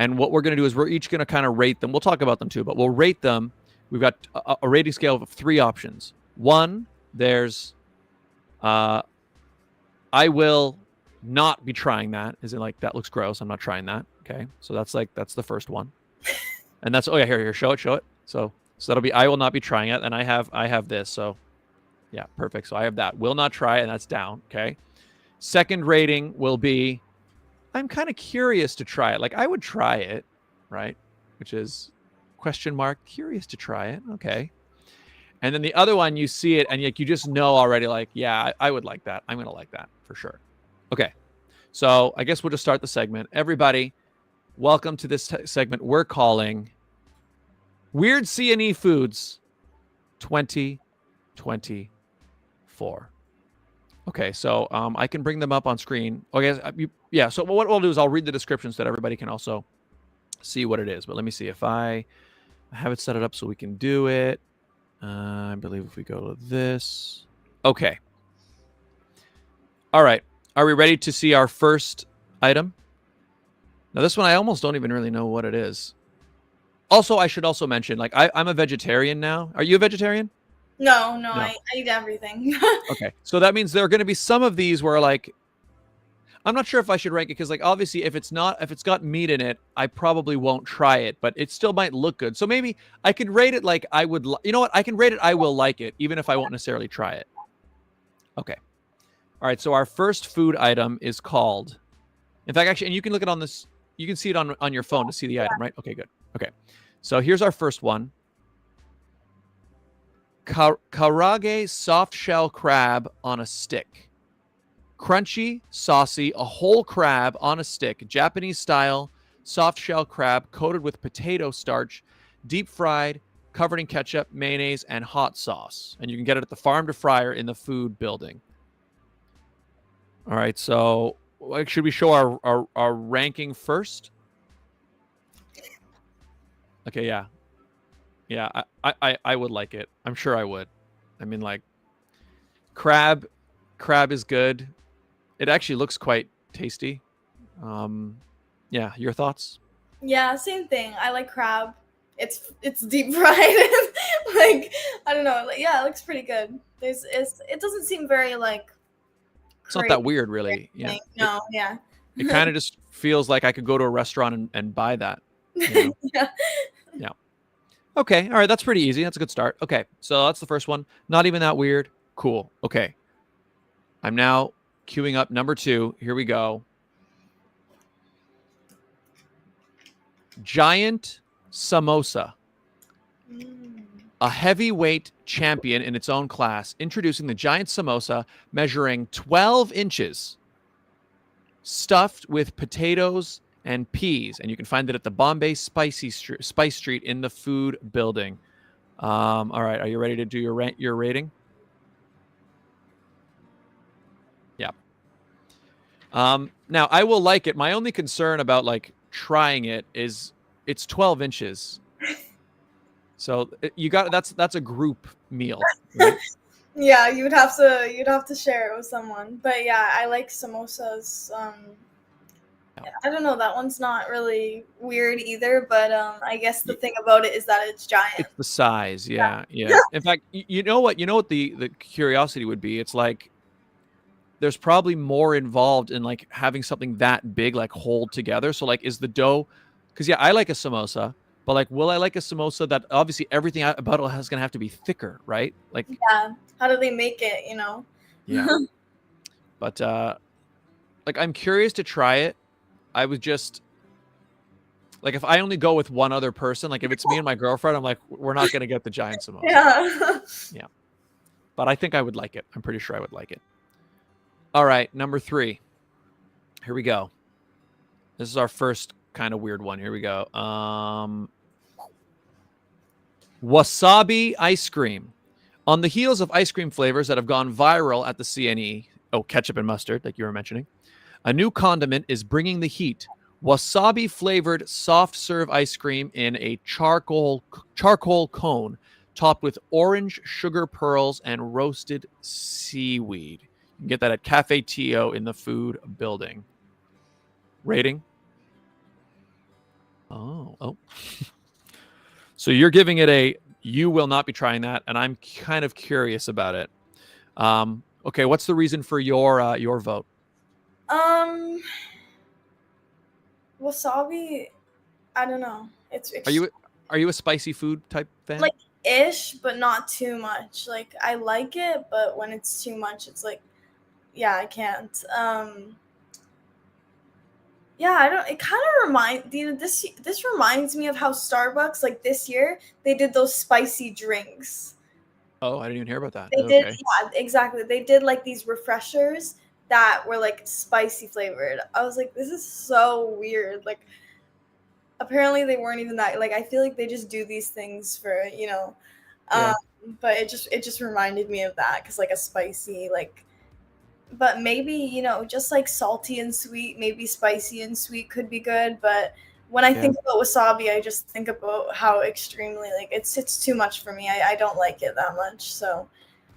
And what we're going to do is we're each going to kind of rate them. We'll talk about them too, but we'll rate them. We've got a rating scale of 3 options. 1, there's I will not be trying that. Is it like, that looks gross, I'm not trying that. Okay. So that's the first one. And that's, oh yeah, here, show it. So that'll be, I will not be trying it. And I have this. So yeah, perfect. So I have that. Will not try, and that's down. Okay. Second rating will be, I'm kind of curious to try it. Like, I would try it, right? Which is question mark, curious to try it. Okay. And then the other one, you see it and you just know already, like, yeah, I would like that. I'm going to like that for sure. Okay. So I guess we'll just start the segment. Everybody, welcome to this segment we're calling Weird CNE Foods 2024. Okay, so I can bring them up on screen. Okay, yeah, so what we'll do is I'll read the description so that everybody can also see what it is. But let me see if I have it set it up so we can do it. I believe if we go to this. Okay. All right. Are we ready to see our first item? Now, this one, I almost don't even really know what it is. Also, I should also mention, like, I'm a vegetarian now. Are you a vegetarian? No, I eat everything. Okay. So that means there are going to be some of these where, like, I'm not sure if I should rank it because, like, obviously if it's got meat in it, I probably won't try it, but it still might look good. So maybe I could rate it like I would, you know what? I can rate it I will like it, even if I won't necessarily try it. Okay. All right. So our first food item is called, in fact, actually, and you can look it on this, you can see it on your phone to see the item, right? Okay, good. Okay. So here's our first one. Karage soft shell crab on a stick. Crunchy, saucy, a whole crab on a stick, Japanese style, soft shell crab coated with potato starch, deep fried, covered in ketchup, mayonnaise, and hot sauce. And you can get it at the Farm to Fryer in the food building. All right, so should we show our ranking first? Okay, yeah. Yeah, I would like it. I'm sure I would. I mean, like, crab is good. It actually looks quite tasty. Yeah, your thoughts? Yeah, same thing. I like crab. It's deep fried. Like, I don't know. Like, yeah, it looks pretty good. It doesn't seem very like It's not crazy that weird, or really. Yeah. anything. No, yeah. It kind of just feels like I could go to a restaurant and buy that. You know? Yeah. Yeah. Okay. All right. That's pretty easy. That's a good start. Okay. So that's the first one. Not even that weird. Cool. Okay. I'm now queuing up number 2. Here we go. Giant samosa. Mm. A heavyweight champion in its own class, introducing the giant samosa measuring 12 inches, stuffed with potatoes and peas. And you can find it at the Bombay Spice Street in the food building. All right. Are you ready to do your rating? Yeah. Now, I will like it. My only concern about like trying it is it's 12 inches. So that's a group meal. Right? Yeah, you'd have to share it with someone. But yeah, I like samosas. I don't know, that one's not really weird either, but I guess the thing about it is that it's giant. It's the size. Yeah. In fact, you know what the curiosity would be? It's like there's probably more involved in like having something that big like hold together. So like is the dough, because yeah, I like a samosa, but like will I like a samosa that obviously everything about it is going to have to be thicker, right? Like Yeah. How do they make it, you know? yeah. But like I'm curious to try it. I would just like if I only go with one other person, like if it's me and my girlfriend, I'm like, we're not going to get the giant samosa. Yeah. But I think I would like it. I'm pretty sure I would like it. All right, number 3. Here we go. This is our first kind of weird one. Here we go. Wasabi ice cream. On the heels of ice cream flavors that have gone viral at the CNE, ketchup and mustard, like you were mentioning, a new condiment is bringing the heat. Wasabi flavored soft serve ice cream in a charcoal cone topped with orange sugar pearls and roasted seaweed. You can get that at Cafe Tio in the food building. Rating? Oh. So you're giving it you will not be trying that, and I'm kind of curious about it. Okay, what's the reason for your vote? Wasabi, I don't know. Are you a spicy food type fan? like ish, but not too much. Like I like it, but when it's too much, it's like, yeah, I can't. Yeah, I don't. It kind of this reminds me of how Starbucks, like this year, they did those spicy drinks. Oh, I didn't even hear about that. They Okay. did, yeah, exactly. They did like these refreshers that were like spicy flavored. I was like, this is so weird. Like, apparently they weren't even that. Like, I feel like they just do these things for, Yeah. But it just reminded me of that because like a spicy like. But maybe, just like salty and sweet, maybe spicy and sweet could be good. But when I think about wasabi, I just think about how extremely, like, it's too much for me. I don't like it that much. So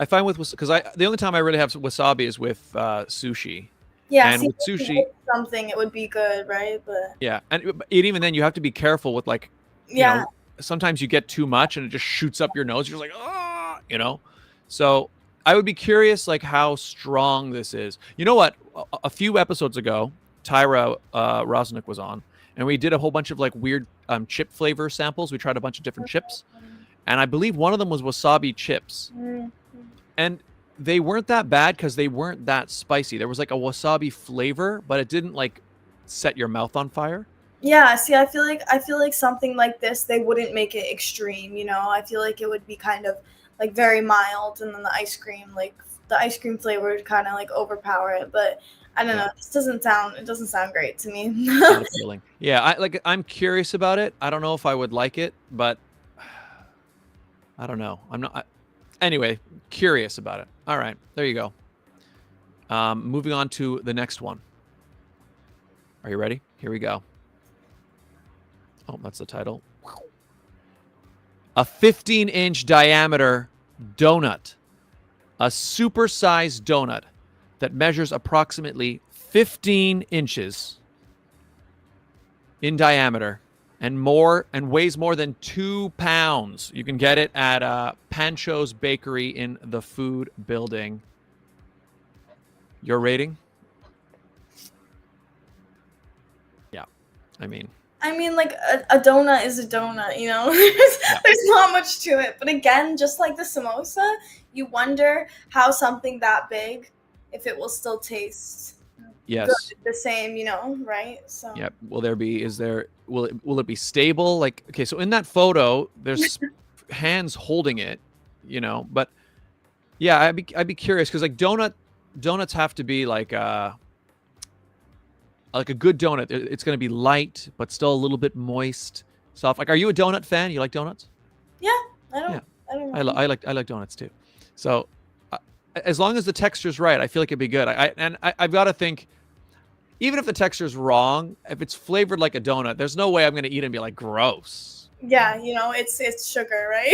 I find because the only time I really have wasabi is with sushi. yeah, And see, with if you sushi, make something, it would be good, right? But yeah, and even then you have to be careful with like, yeah, sometimes you get too much and it just shoots up your nose. You're like, oh, So I would be curious, like, how strong this is. You know what? A few episodes ago, Tyra Rosnick was on, and we did a whole bunch of like weird chip flavor samples. We tried a bunch of different chips, and I believe one of them was wasabi chips, and they weren't that bad because they weren't that spicy. There was like a wasabi flavor, but it didn't like set your mouth on fire. yeah. See, I feel like something like this, they wouldn't make it extreme. I feel like it would be kind of like very mild, and then the ice cream flavor would kind of like overpower it. But I don't know. It doesn't sound great to me. Not appealing. Yeah, I'm curious about it. I don't know if I would like it, but I don't know. I'm not. Anyway, curious about it. All right, there you go. Moving on to the next one. Are you ready? Here we go. Oh, that's the title. A 15-inch diameter donut. A supersized donut that measures approximately 15 inches in diameter and weighs more than 2 pounds. You can get it at Pancho's Bakery in the Food Building. Your rating? Yeah, I mean, like a donut is a donut, you know. There's not much to it. But again, just like the samosa, you wonder how something that big, if it will still taste yes, good, the same, you know, right? So yeah. Will it be stable? Like, okay, so in that photo, there's hands holding it, you know. But yeah, I'd be curious because like donuts have to be like a good donut. It's going to be light, but still a little bit moist, soft. Like, are you a donut fan? You like donuts? yeah, I don't know. I like donuts too. So as long as the texture's right, I feel like it'd be good. I've got to think, even if the texture's wrong, if it's flavored like a donut, there's no way I'm going to eat it and be like, gross. Yeah, you know, it's sugar, right?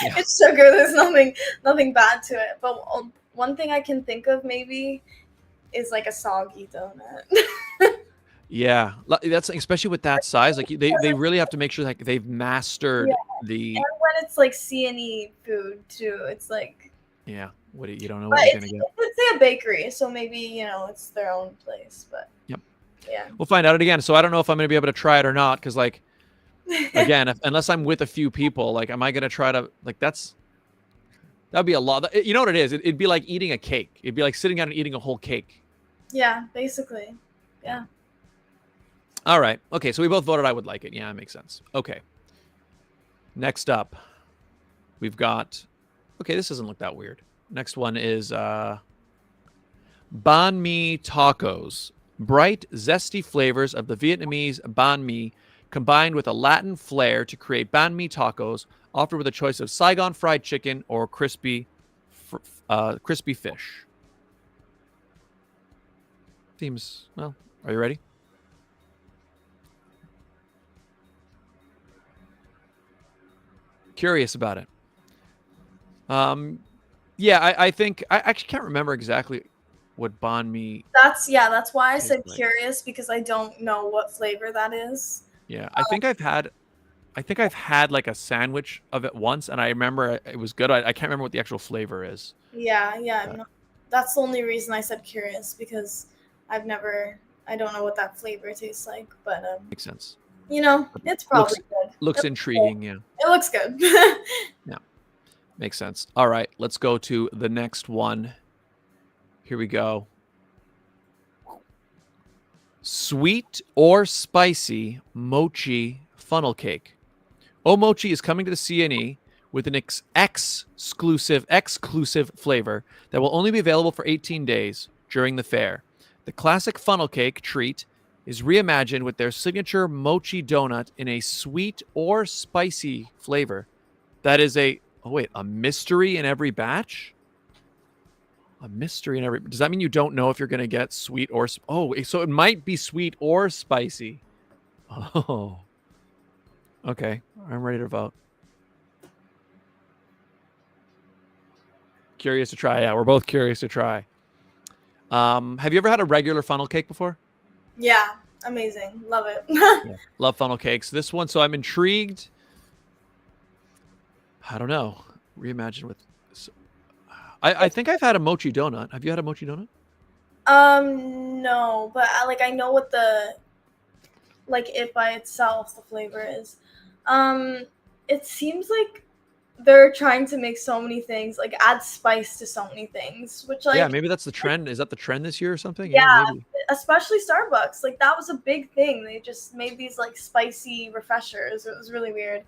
Yeah. It's sugar. There's nothing bad to it. But one thing I can think of maybe is like a soggy donut. Yeah, that's especially with that size. Like they really have to make sure like they've mastered the. And when it's like CNE food too, it's like. Yeah, you don't know But what you're gonna get. it's a bakery, so maybe, you know, it's their own place. But Yep. Yeah. We'll find out again. So I don't know if I'm gonna be able to try it or not, because like, again, unless I'm with a few people, like, am I gonna try to like that'd be a lot. You know what it is? It'd be like eating a cake. It'd be like sitting down and eating a whole cake. Yeah, basically. Yeah. All right. Okay. So we both voted I would like it. Yeah, it makes sense. Okay. Next up, we've got. Okay, this doesn't look that weird. Next one is banh mi tacos. Bright, zesty flavors of the Vietnamese banh mi combined with a Latin flair to create banh mi tacos, offered with a choice of Saigon fried chicken or crispy fish. Seems, well, are you ready? Curious about it. Yeah, I think I actually can't remember exactly what banh mi. That's why I said like. curious, because I don't know what flavor that is. Yeah, I think I've had like a sandwich of it once, and I remember it was good. I can't remember what the actual flavor is. Yeah. No, that's the only reason I said curious, because I don't know what that flavor tastes like, but Makes sense. you know, it's probably good. Looks intriguing, yeah. It looks good. Yeah. Makes sense. All right, let's go to the next one. Here we go. Sweet or spicy mochi funnel cake. Oh Mochi is coming to the CNE with an exclusive flavor that will only be available for 18 days during the fair. The classic funnel cake treat is reimagined with their signature mochi donut in a sweet or spicy flavor. That is a mystery in every batch? A mystery in every. Does that mean you don't know if you're going to get sweet or so it might be sweet or spicy. Oh. Okay, I'm ready to vote. Curious to try. Yeah, we're both curious to try. Have you ever had a regular funnel cake before? Yeah, amazing. Love it. Yeah. Love funnel cakes. This one, so I'm intrigued. I don't know. Reimagine with. I think I've had a mochi donut. Have you had a mochi donut? No, but I know what the it by itself the flavor is. It seems like they're trying to make so many things, like add spice to so many things, which yeah, maybe that's the trend. Is that the trend this year or something? Yeah, maybe. Especially Starbucks. Like that was a big thing. They just made these like spicy refreshers. It was really weird.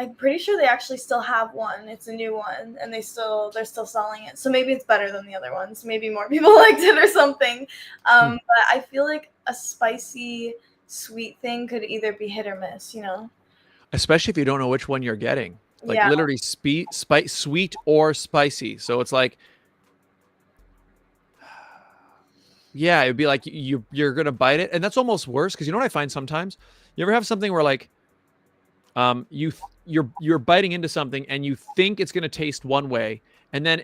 I'm pretty sure they actually still have one. It's a new one, and they're still selling it. So maybe it's better than the other ones. Maybe more people liked it or something. But I feel like a spicy sweet thing could either be hit or miss, you know? Especially if you don't know which one you're getting. Like Yeah. literally sweet or spicy. So it's like, yeah, it'd be like you're gonna bite it, and that's almost worse because you know what I find sometimes. You ever have something where like, you're biting into something and you think it's gonna taste one way, and then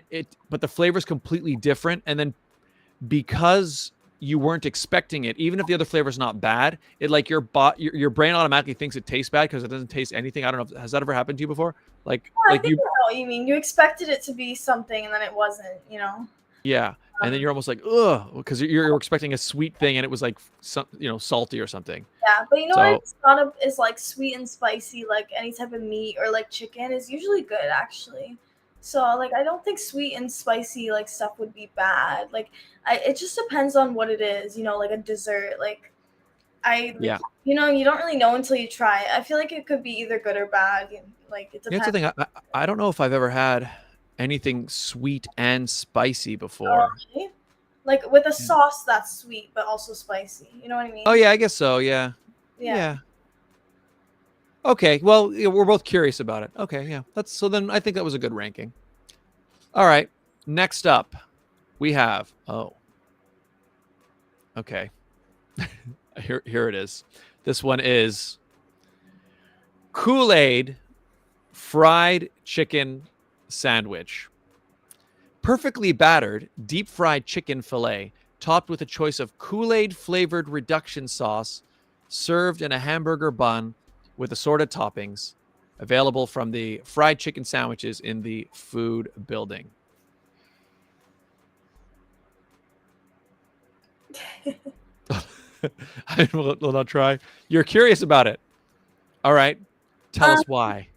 but the flavor's completely different, and then because you weren't expecting it, even if the other flavor is not bad, it like your brain automatically thinks it tastes bad because it doesn't taste anything. I don't know. Has that ever happened to you before? Like, I like think you, I know what you mean. You expected it to be something and then it wasn't, you know? yeah. And then you're almost like, ugh, because you're expecting a sweet thing and it was like, some, salty or something. Yeah, but you know what I So just thought of is like sweet and spicy, like any type of meat or like chicken is usually good actually. So like I don't think sweet and spicy like stuff would be bad. Like it just depends on what it is, you know, like a dessert. Like I yeah, you know, you don't really know until you try it. I feel like it could be either good or bad. Like it that's the depends. thing. I don't know if I've ever had anything sweet and spicy Oh, before. really? Like with a Yeah. sauce that's sweet but also spicy. You know what I Oh mean? yeah, I guess so. Yeah, Yeah. yeah. Okay, well, we're both curious about it. Okay, yeah. That's so then I think that was a good ranking. All right. Next up, we have okay. Here it is. This one is Kool-Aid fried chicken sandwich. Perfectly battered, deep fried chicken fillet topped with a choice of Kool-Aid flavored reduction sauce, served in a hamburger bun with assorted toppings, available from the fried chicken sandwiches in the food building. I will not try. You're curious about it. All right. Tell Um, us why.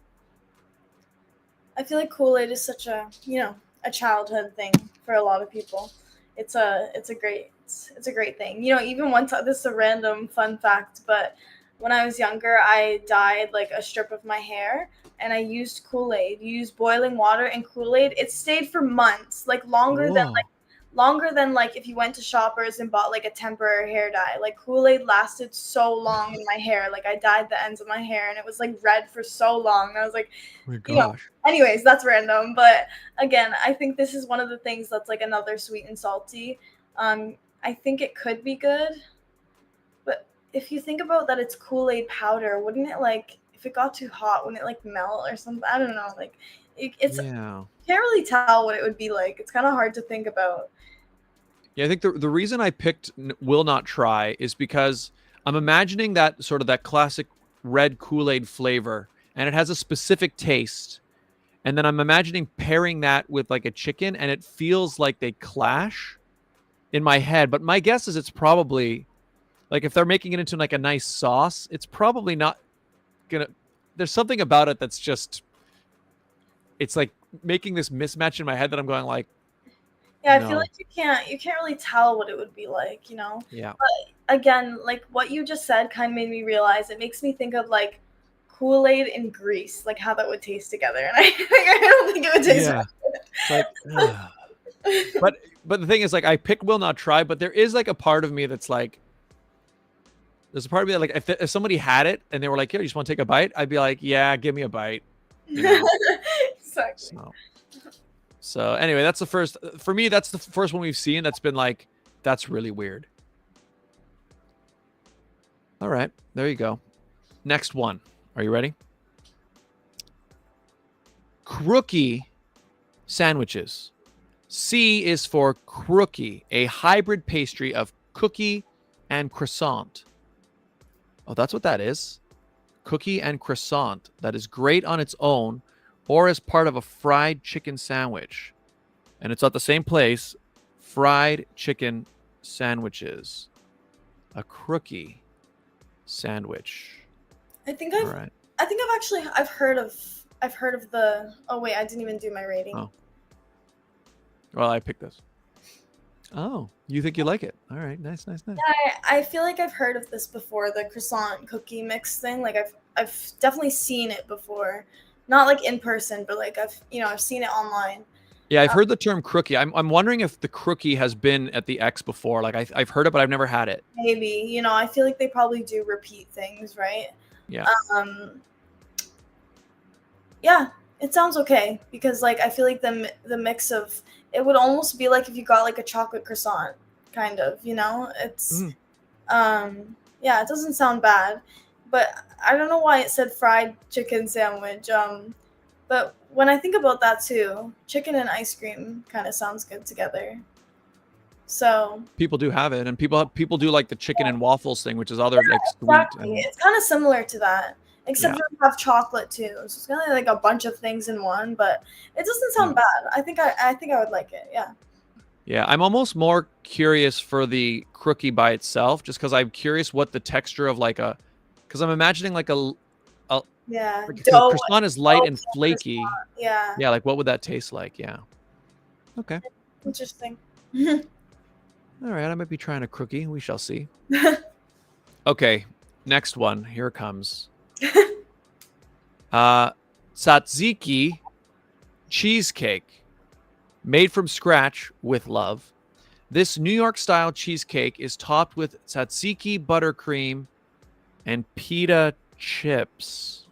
I feel like Kool-Aid is such a, you know, a childhood thing for a lot of people. It's a great thing. You know, even one time, this is a random fun fact, but when I was younger, I dyed like a strip of my hair and I used Kool-Aid. You use boiling water and Kool-Aid. It stayed for months, like Whoa. longer than like if you went to Shoppers and bought like a temporary hair dye. Like Kool-Aid lasted so long in my hair. Like I dyed the ends of my hair and it was like red for so long. And I was like, Oh my you know, gosh. anyways, that's random. But again, I think this is one of the things that's like another sweet and salty. I think it could be good, but if you think about that it's Kool-Aid powder, wouldn't it like if it got too hot, wouldn't it like melt or something? I don't know. Like it's you Yeah. can't really tell what it would be like. It's kind of hard to think about. Yeah, I think the reason I picked will not try is because I'm imagining that sort of that classic red Kool-Aid flavor and it has a specific taste. And then I'm imagining pairing that with like a chicken and it feels like they clash in my head. But my guess is it's probably like if they're making it into like a nice sauce, it's probably not gonna there's something about it that's just it's like making this mismatch in my head that I'm going like, Yeah, I feel no. like you can't really tell what it would be like, you know. Yeah. But again, like what you just said kind of made me realize it makes me think of like Kool-Aid and grease, like how that would taste together. And I don't think it would taste Yeah. It's like right. but the thing is like I pick will not try, but there is like a part of me that's like there's a part of me that like if somebody had it and they were like, "Here, you just want to take a bite?" I'd be like, "Yeah, give me a bite." You know. Exactly. So anyway, that's the first for me. That's the first one we've seen that's been like that's really weird. All right, there you go. Next one. Are you ready? Crookie sandwiches. C is for crookie, a hybrid pastry of cookie and croissant. Oh, that's what that is. Cookie and croissant. That is great on its own or as part of a fried chicken sandwich. And it's at the same place, fried chicken sandwiches. A crookie sandwich. I think All right. I've heard of the oh wait, I didn't even do my rating. Oh. Well, I picked this. Oh, you think you like it? All right, nice. I feel like I've heard of this before, the croissant cookie mix thing. Like I've definitely seen it before. Not like in person, but like I've seen it online. Yeah, I've heard the term crookie. I'm wondering if the crookie has been at the X before. Like I've heard it, but I've never had it. Maybe, I feel like they probably do repeat things, right? Yeah. Um yeah, it sounds okay because like I feel like the mix of it would almost be like if you got like a chocolate croissant kind of, It's Mm. yeah, it doesn't sound bad, but I don't know why it said fried chicken sandwich. But when I think about that too, chicken and ice cream kind of sounds good together. So People do have it, and people do like the chicken and waffles thing, which is other like sweet. exactly, it's kind of similar to that, except Yeah. for we have chocolate too. So it's kind of like a bunch of things in one, but it doesn't sound bad. I think I would like it. Yeah. Yeah, I'm almost more curious for the crookie by itself, just because I'm curious what the texture of like a, because I'm imagining like a Yeah. because Dough. croissant is light dough and flaky. Yeah. Yeah, like what would that taste like? Yeah. Okay. Interesting. All right, I might be trying a crookie. We shall see. Okay, next one. Here it comes. Tzatziki cheesecake, made from scratch with love. This New York style cheesecake is topped with tzatziki buttercream and pita chips.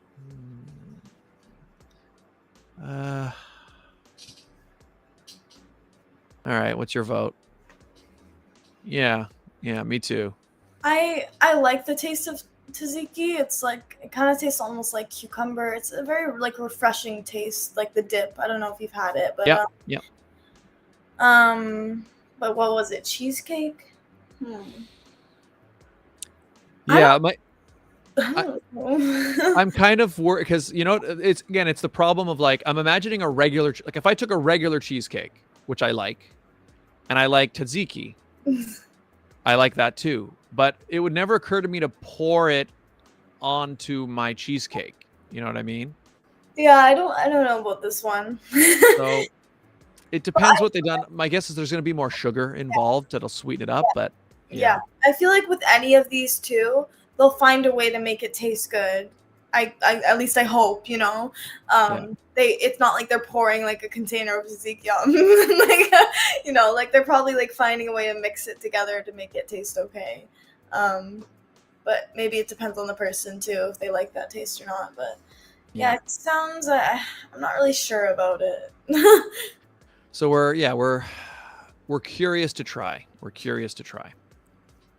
All right, what's your vote? Yeah, me too. I like the taste of tzatziki. It's like it kind of tastes almost like cucumber. It's a very like refreshing taste, like the dip. I don't know if you've had it, but Yeah. But what was it? Cheesecake? Yeah, I don't know. I'm kind of worried because it's the problem of like I'm imagining a regular like if I took a regular cheesecake, which I like, and I like tzatziki, I like that too. But it would never occur to me to pour it onto my cheesecake. You know what I mean? Yeah, I don't know about this one. So it depends what they've done. My guess is there's going to be more sugar involved that'll sweeten it up. But yeah, I feel like with any of these two, they'll find a way to make it taste good. I at least I hope, it's not like they're pouring like a container of tzatziki like like they're probably like finding a way to mix it together to make it taste okay. But maybe it depends on the person too if they like that taste or not. But yeah, it sounds I'm not really sure about it. So we're curious to try. We're curious to try.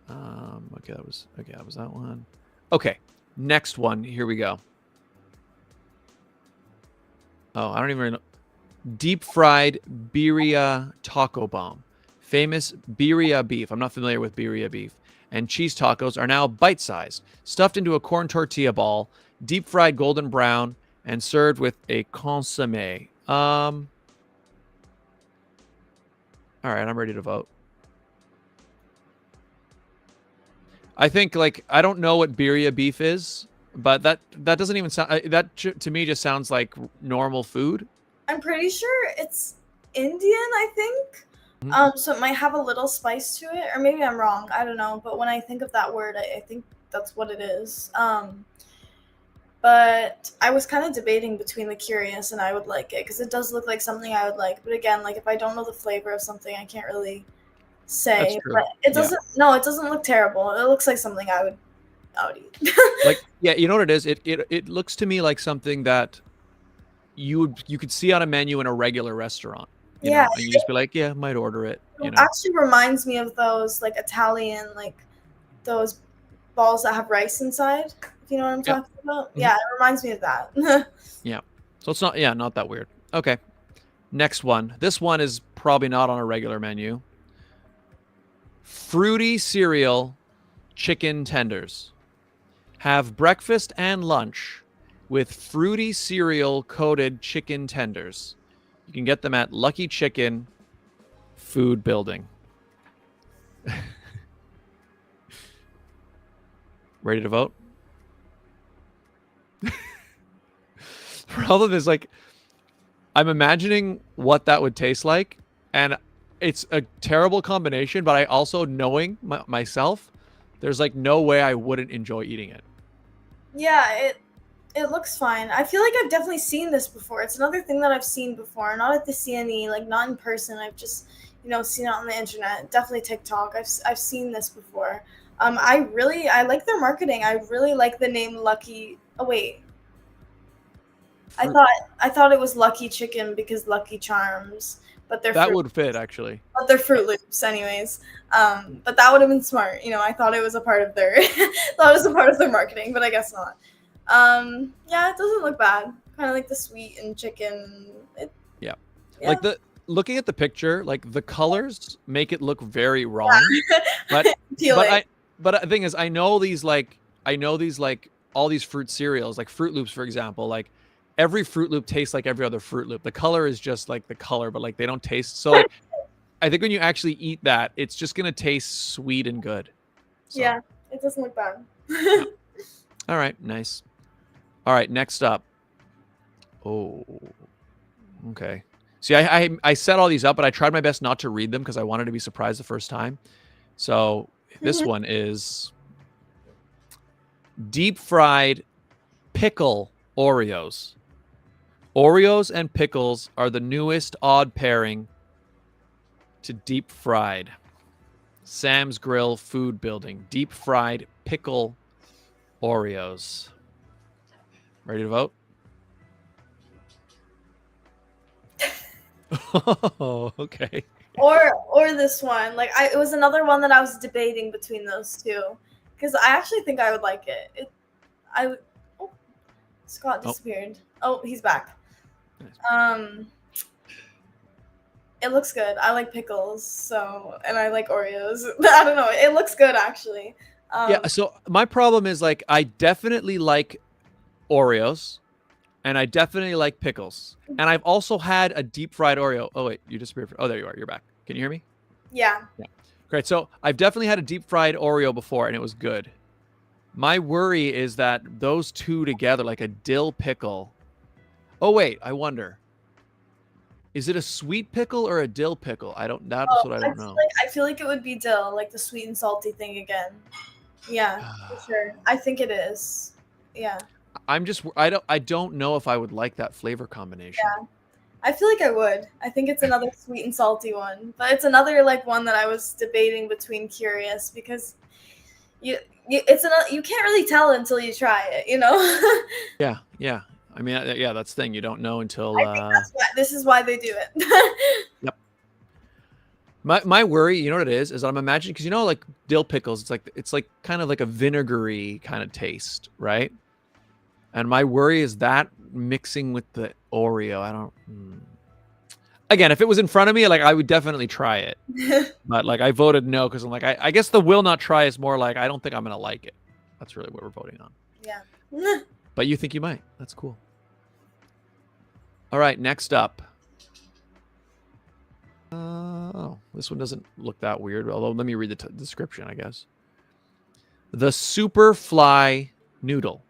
Okay, that was that one. Okay, next one. Here we go. Oh, I don't even know. Deep fried birria taco bomb. Famous birria beef. I'm not familiar with birria beef. And cheese tacos are now bite-sized, stuffed into a corn tortilla ball, deep fried golden brown, and served with a consommé. All right, I'm ready to vote. I think I don't know what birria beef is, but that doesn't even sound to me just sounds like normal food. I'm pretty sure it's Indian, I think. So it might have a little spice to it, or maybe I'm wrong. I don't know. But when I think of that word, I think that's what it is. But I was kind of debating between the curious and I would like it because it does look like something I would like. But again, if I don't know the flavor of something, I can't really say. But it doesn't. No, it doesn't look terrible. It looks like something I would eat. You know what it is? It looks to me like something that you could see on a menu in a regular restaurant. You know, and you just be like, yeah, might order it. It actually reminds me of those Italian those balls that have rice inside. If you know what I'm talking about. Yeah, it reminds me of that. Yeah. So it's not that weird. Okay. Next one. This one is probably not on a regular menu. Fruity cereal chicken tenders. Have breakfast and lunch with fruity cereal coated chicken tenders. You can get them at Lucky Chicken Food Building. Ready to vote? Problem is I'm imagining what that would taste like, and it's a terrible combination, but I also knowing myself, there's no way I wouldn't enjoy eating it. Yeah, it looks fine. I feel like I've definitely seen this before. It's another thing that I've seen before, not at the CNE, not in person. I've just, seen it on the internet. Definitely TikTok. I've seen this before. I like their marketing. I really like the name Lucky. Oh wait. I thought it was Lucky Chicken because Lucky Charms, but they're that would fit actually. But they're Fruit Loops, anyways. But that would have been smart. I thought it was a part of their marketing, but I guess not. Yeah, it doesn't look bad. Kind of like the sweet and chicken. looking at the picture, like the colors make it look very wrong. But Appealing. but the thing is, I know these like all these fruit cereals, like Fruit Loops, for example. Like every Fruit Loop tastes like every other Fruit Loop. The color is just like the color, but like they don't taste. So like, I think when you actually eat that, it's just gonna taste sweet and good. So, Yeah, it doesn't look bad. yeah. All right, nice. All right, next up. Oh, okay. See, I set all these up, but I tried my best not to read them because I wanted to be surprised the first time. So this one is deep fried pickle Oreos. Oreos and pickles are the newest odd pairing to deep fried. Sam's Grill food building. Deep fried pickle Oreos. Ready to vote? Oh, okay. Or this one. Like it was another one that I was debating between those two. Because I actually think I would like it. Oh, Scott disappeared. Oh, he's back. Nice. It looks good. I like pickles, and I like Oreos. I don't know. It looks good actually. Yeah, so my problem is like I definitely like Oreos and I definitely like pickles. And I've also had a deep fried Oreo. Oh wait, you disappeared. Oh, there you are. You're back. Can you hear me? Yeah. Yeah. Great. So I've definitely had a deep fried Oreo before and it was good. My worry is that those two together, like a dill pickle. Oh wait, I wonder. Is it a sweet pickle or a dill pickle? That's what I don't know. I feel like it would be dill, like the sweet and salty thing again. Yeah, for sure. I think it is. Yeah. I don't know if I would like that flavor combination. Yeah. I feel like I would. I think it's another sweet and salty one, but it's another like one that I was debating between curious because you can't really tell until you try it, you know? Yeah. I mean, yeah, that's the thing. You don't know until. I think this is why they do it. Yep. My worry, you know what it is I'm imagining because like dill pickles, it's like kind of like a vinegary kind of taste, right? And my worry is that mixing with the Oreo. I don't. Again, if it was in front of me, like I would definitely try it. But like I voted no because I'm like I guess the will not try is more like I don't think I'm gonna like it. That's really what we're voting on. Yeah. But you think you might. That's cool. All right, next up. This one doesn't look that weird. Although, let me read the description, I guess. The super fly noodle.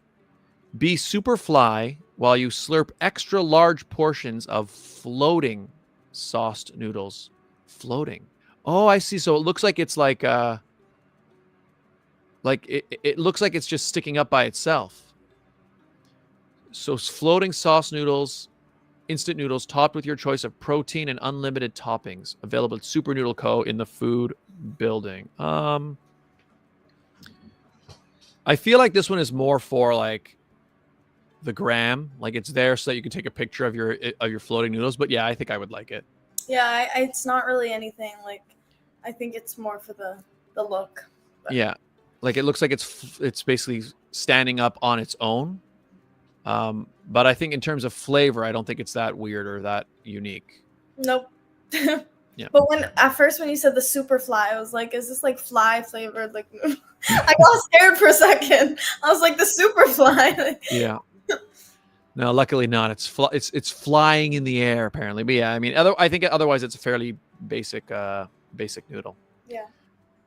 Be super fly while you slurp extra large portions of floating sauced noodles. Floating. Oh, I see. So it looks like it's like it looks like it's just sticking up by itself. So floating sauce noodles, instant noodles topped with your choice of protein and unlimited toppings. Available at Super Noodle Co. in the food building. I feel like this one is more for like the gram. Like it's there so that you can take a picture of your floating noodles. But yeah, I think I would like it. Yeah, it's not really anything. Like I think it's more for the look. But. Yeah, like it looks like it's basically standing up on its own. But I think in terms of flavor, I don't think it's that weird or that unique. Nope. Yeah. But at first when you said the super fly, I was like, is this like fly flavored? Like I got scared for a second. I was like, the super fly. Yeah. No, luckily not. It's flying in the air apparently. But yeah, I mean, I think otherwise it's a fairly basic noodle. Yeah.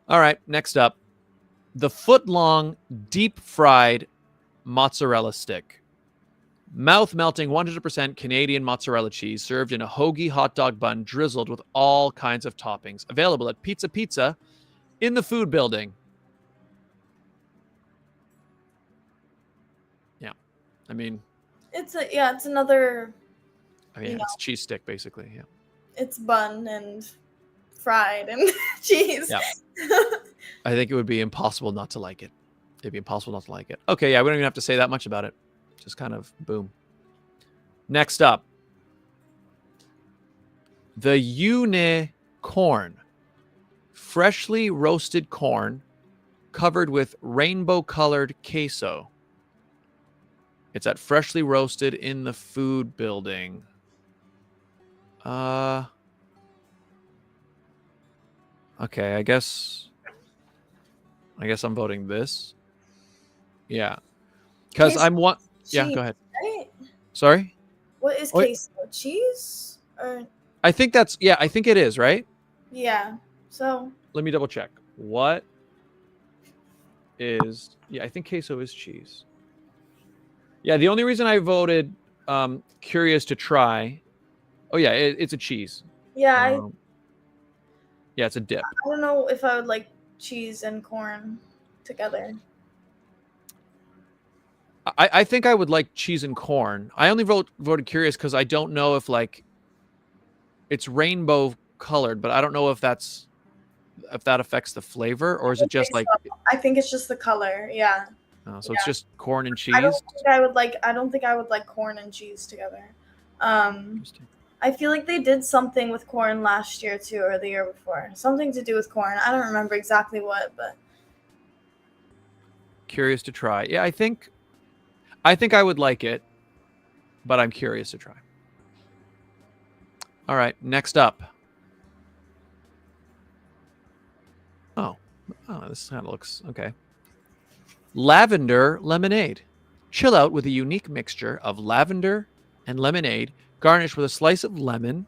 All right, next up, the foot-long deep fried mozzarella stick. Mouth-melting 100% Canadian mozzarella cheese served in a hoagie hot dog bun drizzled with all kinds of toppings. Available at Pizza in the food building. Yeah. I mean... It's another... I mean, it's a cheese stick, basically, yeah. It's bun and fried and cheese. Yeah. I think it would be impossible not to like it. It'd be impossible not to like it. Okay, yeah, we don't even have to say that much about it. Just kind of boom. Next up, the unicorn. Freshly roasted corn covered with rainbow-colored queso. It's at Freshly Roasted in the food building. Okay, I guess I'm voting this. Yeah. Because Queso I'm one. Yeah, cheese, go ahead. right? Sorry? What is Oh, wait. queso? Cheese? Or I think that's, yeah, I think it is, right? yeah. So Let me double check. What is, yeah, I think queso is cheese. Yeah, the only reason I voted curious to try, oh yeah, it's a cheese. yeah, Yeah, it's a dip. I don't know if I would like cheese and corn together. I think I would like cheese and corn. I only voted curious because I don't know if like it's rainbow colored, but I don't know if that affects the flavor, or is it just like I think it's just the color. Yeah. so it's just corn and cheese? I don't think I would like corn and cheese together. Interesting. I feel like they did something with corn last year too, or the year before. Something to do with corn. I don't remember exactly what, but Curious to try. Yeah, I think I would like it, but I'm curious to try. All right, next up. Oh, this kind of looks okay. Lavender lemonade. Chill out with a unique mixture of lavender and lemonade, garnished with a slice of lemon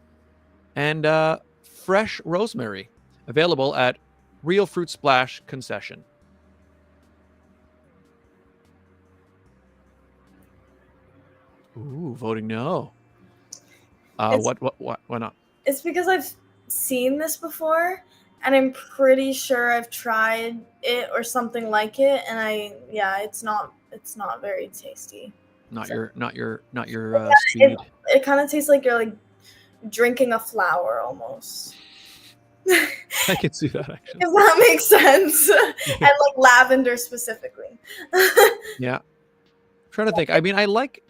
and fresh rosemary. Available at Real Fruit Splash concession. Ooh, voting no. Why not? it's because I've seen this before, and I'm pretty sure I've tried it or something like it, and it's not very tasty. Not your Yeah, speed. It kind of tastes like you're like drinking a flower almost. I can see that actually. If that makes sense. And like lavender specifically. Yeah. I'm trying to think. I mean, I like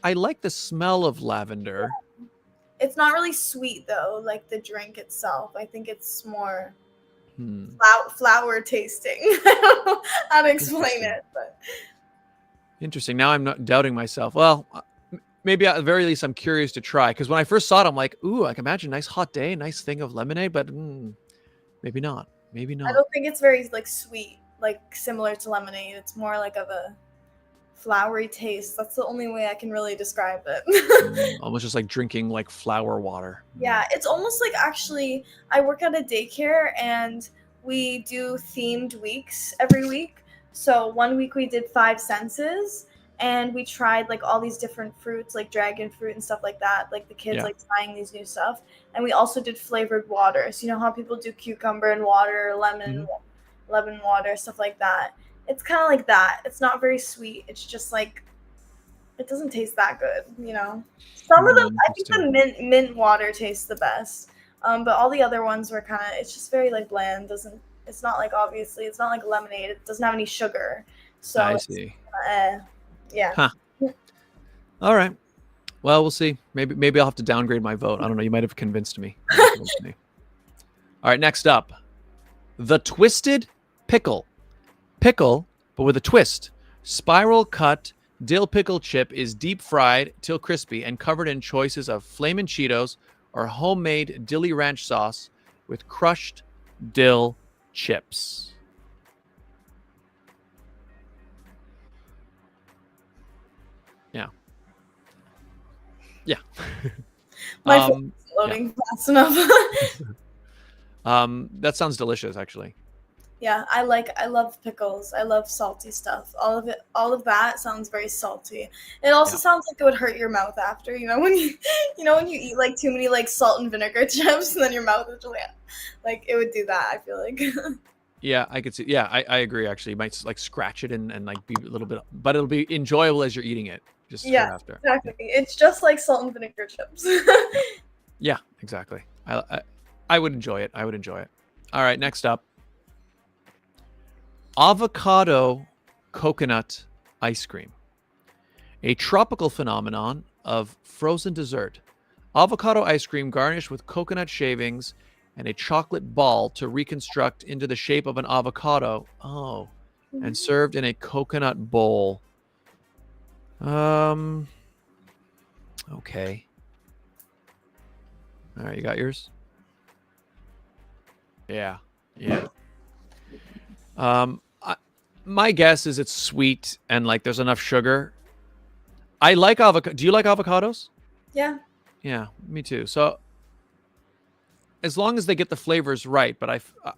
the smell of lavender. It's not really sweet though, like the drink itself. I think it's more flower tasting. I don't know how to explain it, but Interesting. Now I'm not doubting myself. Well, maybe at the very least I'm curious to try, because when I first saw it, I'm like, ooh, I can imagine nice hot day, nice thing of lemonade, but maybe not. Maybe I not. don't think it's very like sweet, like similar to lemonade. It's more like of a flowery taste. That's the only way I can really describe it. Almost just like drinking like flower water. Yeah, it's almost like, actually, I work at a daycare and we do themed weeks every week. So one week we did 5 senses and we tried like all these different fruits, like dragon fruit and stuff like that. Like the kids like trying these new stuff. And we also did flavored water. So you know how people do cucumber and water, lemon water, stuff like that. It's kind of like that. It's not very sweet. It's just like, it doesn't taste that good, you know. Some of them, I think the mint water tastes the best. But all the other ones were kind of, it's just very like bland. It's not like, obviously, it's not like lemonade. It doesn't have any sugar. So I see. Yeah. Huh. All right. Well, we'll see. Maybe I'll have to downgrade my vote. I don't know. You might have convinced me. All right. Next up, the twisted pickle. Pickle, but with a twist. Spiral cut dill pickle chip is deep fried till crispy and covered in choices of Flamin' Cheetos or homemade dilly ranch sauce with crushed dill chips. Yeah. My phone's loading fast enough. That sounds delicious, actually. Yeah, I love pickles. I love salty stuff. All of that sounds very salty. It also sounds like it would hurt your mouth after, when you eat like too many like salt and vinegar chips and then your mouth is really, like, it would do that, I feel like. Yeah, I could see. Yeah, I agree actually. You might like scratch it and like be a little bit, but it'll be enjoyable as you're eating it. Just after. Exactly. It's just like salt and vinegar chips. Yeah, exactly. I would enjoy it. I would enjoy it. All right, next up. Avocado coconut ice cream. A tropical phenomenon of frozen dessert. Avocado ice cream garnished with coconut shavings and a chocolate ball to reconstruct into the shape of an avocado. Oh, and served in a coconut bowl. Okay. All right, you got yours? Yeah. Yeah. My guess is it's sweet and like there's enough sugar. I like avocado. Do you like avocados? Yeah. Yeah, me too. So as long as they get the flavors right, but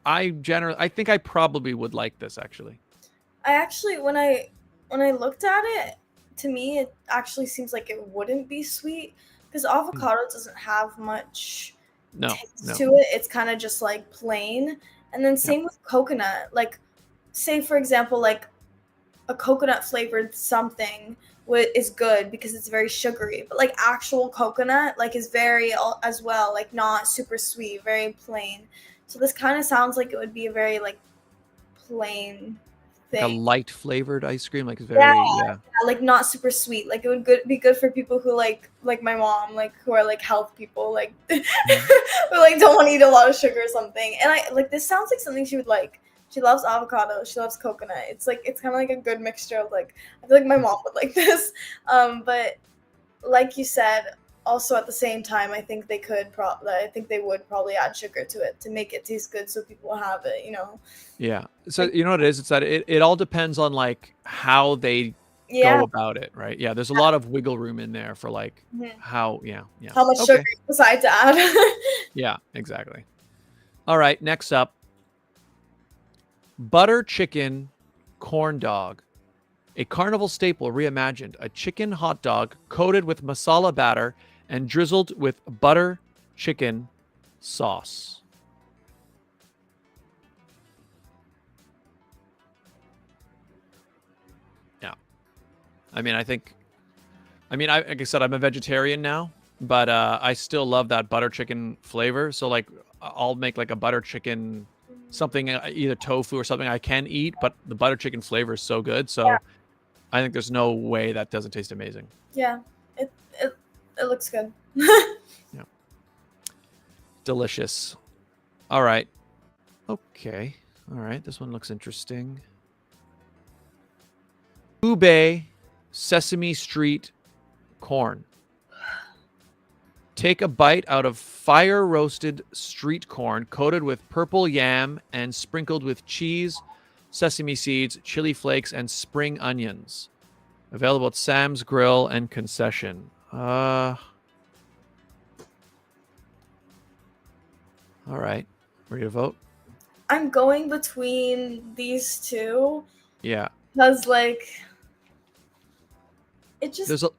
I think I probably would like this actually. I actually, when I looked at it, to me it actually seems like it wouldn't be sweet because avocado doesn't have much No, taste no. to it. It's kind of just like plain. And then Yeah. same with coconut. Like, say for example, like a coconut flavored something is good because it's very sugary. But like actual coconut, like is very as well, like not super sweet, very plain. So this kind of sounds like it would be a very like plain Like a thing. light flavored ice cream, like Yeah, very like not super sweet. Like it would be good for people who like my mom, like who are like health people, like Mhm. who like don't want to eat a lot of sugar or something. And I like this sounds like something she would like. She loves avocado. She loves coconut. It's like it's kind of like a good mixture of like I feel like my mom would like this. But like you said, also at the same time, I think they could I think they would probably add sugar to it to make it taste good, so people have it. You know. Yeah. So Like, you know what it is? It's that it all depends on like how they go yeah. about it, right? Yeah, there's a lot of wiggle room in there for like Mhm. how yeah. How much sugar Okay. you decide to add. Yeah, exactly. All right, next up, butter chicken corn dog. A carnival staple reimagined, a chicken hot dog coated with masala batter and drizzled with butter chicken sauce. Yeah. I mean, like I said, I'm a vegetarian now, but I still love that butter chicken flavor. So like, I'll make like a butter chicken, something either tofu or something I can eat, but the butter chicken flavor is so good. Yeah. So I think there's no way that doesn't taste amazing. Yeah, it looks good. Yeah, delicious. All right. Okay. All right. This one looks interesting. Ube Sesame Street corn. Take a bite out of fire roasted street corn coated with purple yam and sprinkled with cheese, sesame seeds, chili flakes, and spring onions. Available at Sam's Grill and Concession. All right. Ready to vote? I'm going between these two Yeah. because like it just There's a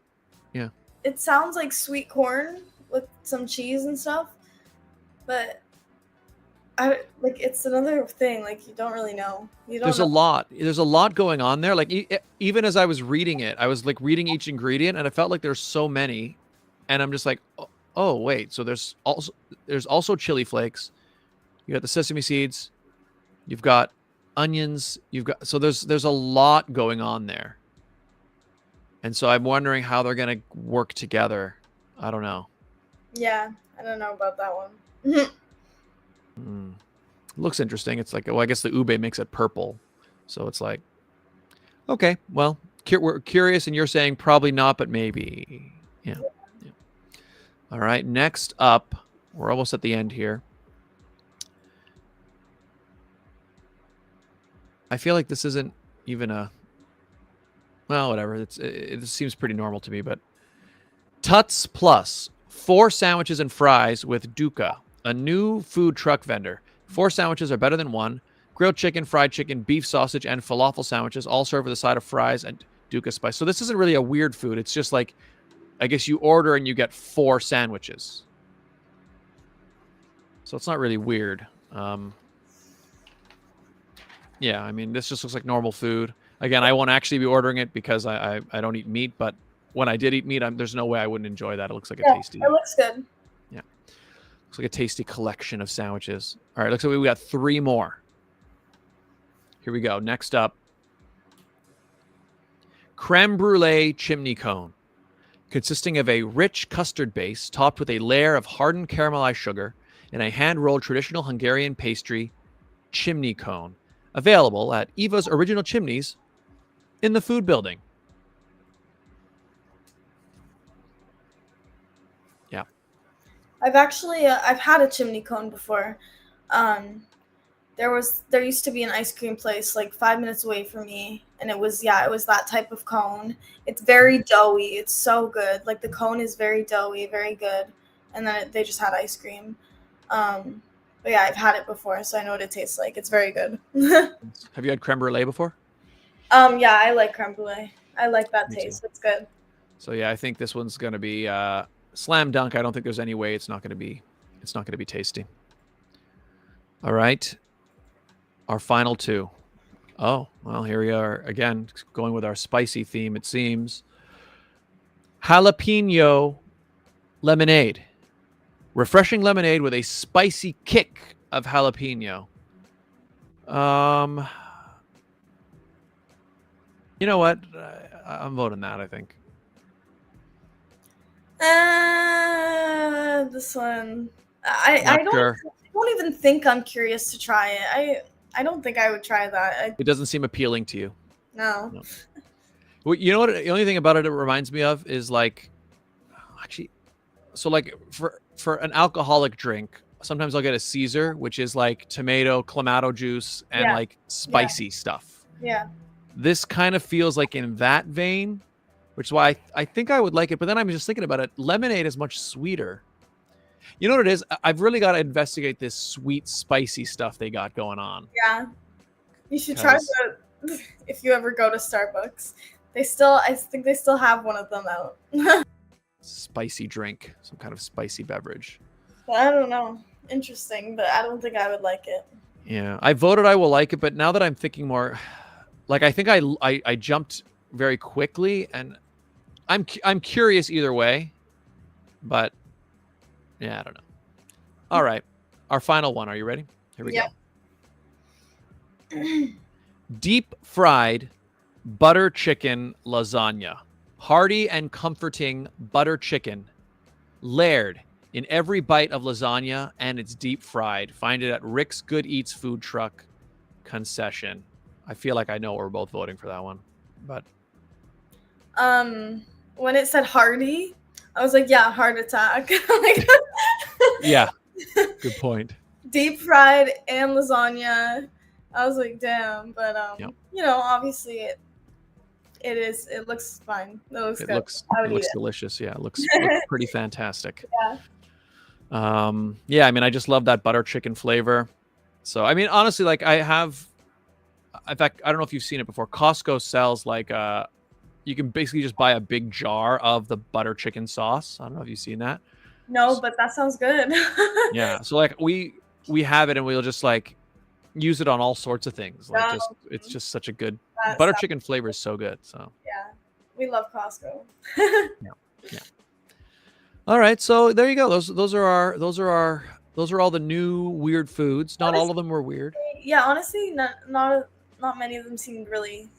yeah. it sounds like sweet corn with some cheese and stuff, but I like it's another thing like you don't really know. You don't There's know. a lot. There's a lot going on there. Like even as I was reading it, I was like reading each ingredient, and I felt like there's so many, and I'm just like, oh wait. So there's also chili flakes. You got the sesame seeds. You've got onions. You've got there's a lot going on there, and so I'm wondering how they're gonna work together. I don't know. Yeah, I don't know about that one. Hmm. Looks interesting. It's like, well, I guess the ube makes it purple, so it's like, okay, well, we're curious, and you're saying probably not, but maybe. Yeah. Yeah. All right. Next up, we're almost at the end here. I feel like this isn't even well, whatever. It seems pretty normal to me, but Tuts Plus, 4 sandwiches and fries with Duca, a new food truck vendor. 4 sandwiches are better than 1. Grilled chicken, fried chicken, beef sausage, and falafel sandwiches, all served with a side of fries and Duca spice. So this isn't really a weird food. It's just like, I guess you order and you get 4 sandwiches. So it's not really weird. Yeah, I mean, this just looks like normal food. Again, I won't actually be ordering it because I don't eat meat, but when I did eat meat, there's no way I wouldn't enjoy that. It looks like a tasty. It looks good. Yeah. Looks like a tasty collection of sandwiches. All right, looks like we got 3 more. Here we go. Next up, creme brulee chimney cone, consisting of a rich custard base topped with a layer of hardened caramelized sugar and a hand-rolled traditional Hungarian pastry chimney cone. Available at Eva's Original Chimneys in the Food Building. Yeah. I've actually I've had a chimney cone before, there used to be an ice cream place like 5 minutes away from me, and it was that type of cone. It's very doughy. It's so good. Like the cone is very doughy, very good. And then they just had ice cream. But yeah, I've had it before, so I know what it tastes like. It's very good. Have you had creme brulee before? Yeah, I like creme brulee. I like that Me taste. too. It's good. So yeah, I think this one's going to be slam dunk. I don't think there's any way it's not going to be tasty. All right. Our final two. Oh, well, here we are again, going with our spicy theme, it seems. Jalapeno lemonade. Refreshing lemonade with a spicy kick of jalapeno. You know what? I'm voting that, I think. This one. I don't even think I'm curious to try it. I don't think I would try that. It doesn't seem appealing to you. No. Well, you know what? The only thing about it reminds me of is like, actually, so like for an alcoholic drink, sometimes I'll get a Caesar, which is like tomato, clamato juice, and like spicy stuff. Yeah. This kind of feels like in that vein, which is why I think I would like it. But then I'm just thinking about it. Lemonade is much sweeter. You know what it is? I've really got to investigate this sweet, spicy stuff they got going on. Yeah. You should try it if you ever go to Starbucks. I think they still have one of them out. Spicy drink, some kind of spicy beverage. But I don't know. Interesting, but I don't think I would like it. Yeah, I voted I will like it, but now that I'm thinking more, like I think I jumped very quickly, and I'm curious either way, but yeah, I don't know. All right, our final one. Are you ready? Here we go. Deep fried butter chicken lasagna. Hearty and comforting butter chicken, layered in every bite of lasagna, and it's deep fried. Find it at Rick's Good Eats food truck concession. I feel like I know we're both voting for that one, but when it said hearty, I was like, yeah, heart attack. yeah, good point. Deep fried and lasagna. I was like, damn, but you know, obviously it looks fine. It looks good. It looks delicious. Yeah, it looks pretty fantastic. Yeah. Yeah, I mean, I just love that butter chicken flavor. So, I mean, honestly, like in fact, I don't know if you've seen it before. Costco sells like you can basically just buy a big jar of the butter chicken sauce. I don't know if you've seen that. No, but that sounds good. Yeah. So like we have it, and we'll just like use it on all sorts of things. Like it's just such a good butter chicken flavor is so good. So yeah, we love Costco. Yeah. All right, so there you go. Those are all the new weird foods. Not all of them were weird. Yeah, honestly, not many of them seemed really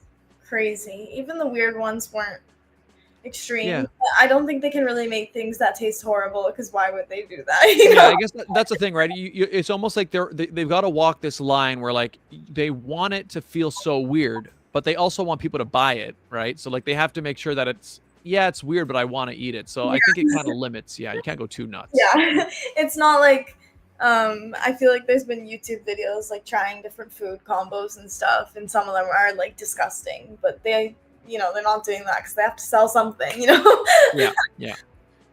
crazy. Even the weird ones weren't extreme. Yeah. I don't think they can really make things that taste horrible, because why would they do that? Yeah, I guess that's the thing, right? It's almost like they've got to walk this line where like they want it to feel so weird, but they also want people to buy it, right? So like they have to make sure that it's weird, but I want to eat it. So I think it kind of limits. Yeah, you can't go too nuts. Yeah, it's not like I feel like there's been YouTube videos like trying different food combos and stuff, and some of them are like disgusting, but they're not doing that because they have to sell something, Yeah.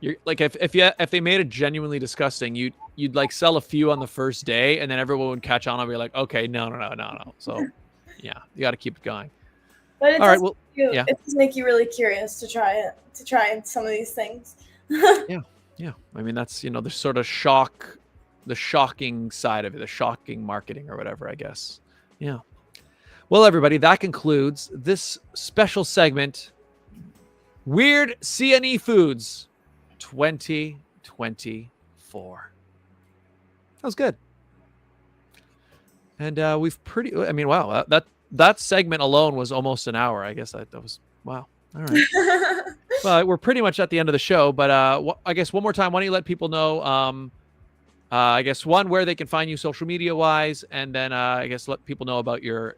You're like if they made it genuinely disgusting, you'd like sell a few on the first day, and then everyone would catch on and be like, okay, no. So yeah, you got to keep it going. But it it does make you really curious to try some of these things. Yeah. I mean, that's the sort of the shocking side of it, the shocking marketing or whatever, I guess. Yeah. Well, everybody, that concludes this special segment, Weird CNE Foods 2024. That was good. And wow, that segment alone was almost an hour. I guess that was, wow. All right. Well, we're pretty much at the end of the show, but I guess one more time, why don't you let people know, I guess where they can find you social media wise, and then I guess let people know about your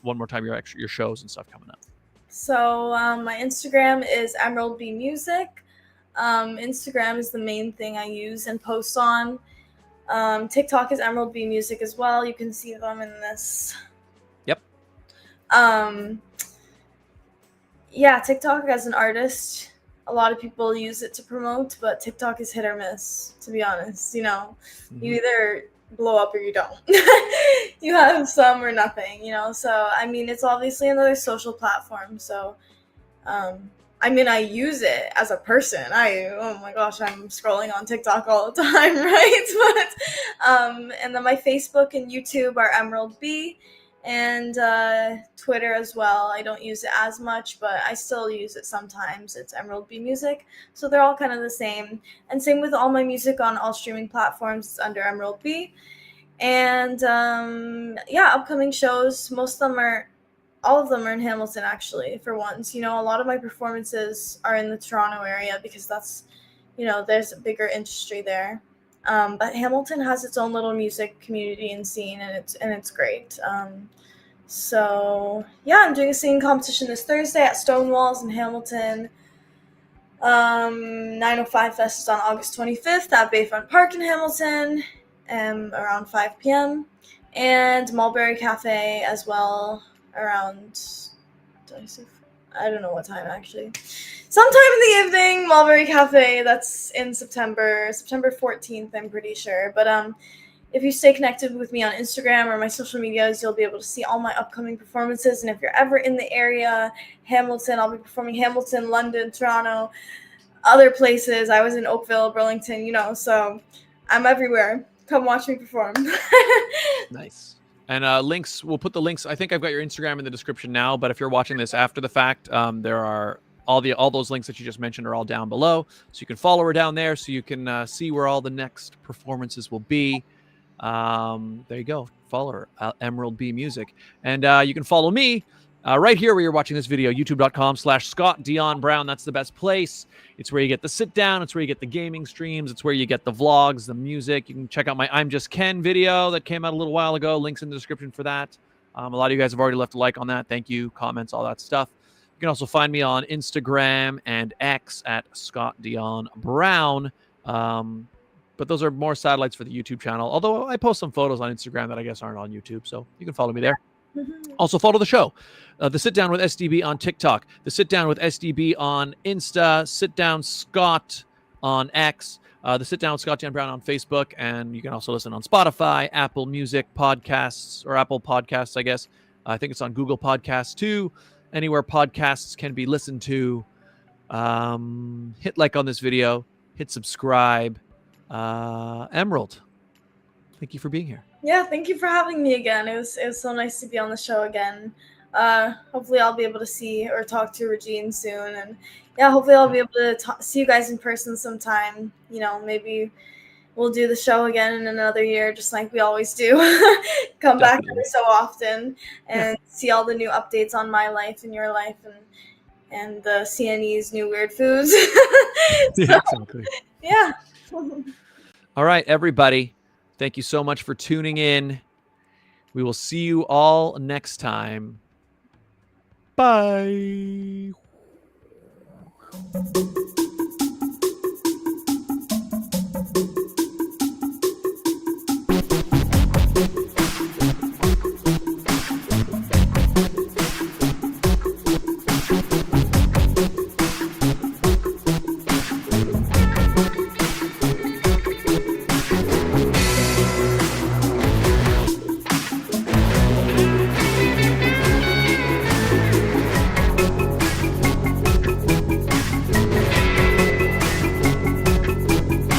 one more time your shows and stuff coming up. So my Instagram is Emerald B Music. Instagram is the main thing I use and post on. TikTok is Emerald B Music as well. You can see them in this. Yep. Yeah, TikTok as an artist, a lot of people use it to promote, but TikTok is hit or miss, to be honest. You know, you either blow up or you don't. You have some or nothing, you know. So, I mean, it's obviously another social platform. So, I mean, I use it as a person. Oh my gosh, I'm scrolling on TikTok all the time, right? But, and then my Facebook and YouTube are Emerald B, and Twitter as well. I don't use it as much, but I still use it sometimes. It's Emerald B Music. So they're all kind of the same. And same with all my music on all streaming platforms. It's under Emerald B. And yeah, upcoming shows. All of them are in Hamilton, actually, for once. You know, a lot of my performances are in the Toronto area because that's, you know, there's a bigger industry there. But Hamilton has its own little music community and scene, and it's great. So yeah, I'm doing a singing competition this Thursday at Stonewalls in Hamilton. 905 Fest is on August 25th at Bayfront Park in Hamilton, around 5 p.m. And Mulberry Cafe as well around, I don't know what time actually. Sometime in the evening, Mulberry Cafe. That's in September 14th, I'm pretty sure. But if you stay connected with me on Instagram or my social medias, you'll be able to see all my upcoming performances. And if you're ever in the area, Hamilton, I'll be performing Hamilton, London, Toronto, other places. I was in Oakville, Burlington, you know, so I'm everywhere. Come watch me perform. Nice. And links, we'll put the links. I think I've got your Instagram in the description now, but if you're watching this after the fact, there are all those links that you just mentioned are all down below. So you can follow her down there so you can see where all the next performances will be. There you go. Follow her, Emerald B Music. And you can follow me right here where you're watching this video, youtube.com/Scott Dion Brown. That's the best place. It's where you get the sit down. It's where you get the gaming streams. It's where you get the vlogs, the music. You can check out my I'm Just Ken video that came out a little while ago. Links in the description for that. A lot of you guys have already left a like on that. Thank you. Comments, all that stuff. You can also find me on Instagram and X at Scott Dion Brown. But those are more satellites for the YouTube channel. Although I post some photos on Instagram that I guess aren't on YouTube. So you can follow me there. Also follow the show. The Sit Down with SDB on TikTok. The Sit Down with SDB on Insta. Sit Down Scott on X. The Sit Down with Scott Dion Brown on Facebook. And you can also listen on Spotify, Apple Music Podcasts, or Apple Podcasts, I guess. I think it's on Google Podcasts too. Anywhere podcasts can be listened to. Hit like on this video. Hit subscribe. Emerald, thank you for being here. Yeah, thank you for having me again. It was so nice to be on the show again. Hopefully I'll be able to see or talk to Regine soon, and yeah, hopefully I'll be able to see you guys in person sometime. You know, maybe we'll do the show again in another year, just like we always do. Come back every so often and see all the new updates on my life and your life, and the CNE's new weird foods. Exactly. Yeah. All right, everybody. Thank you so much for tuning in. We will see you all next time. Bye.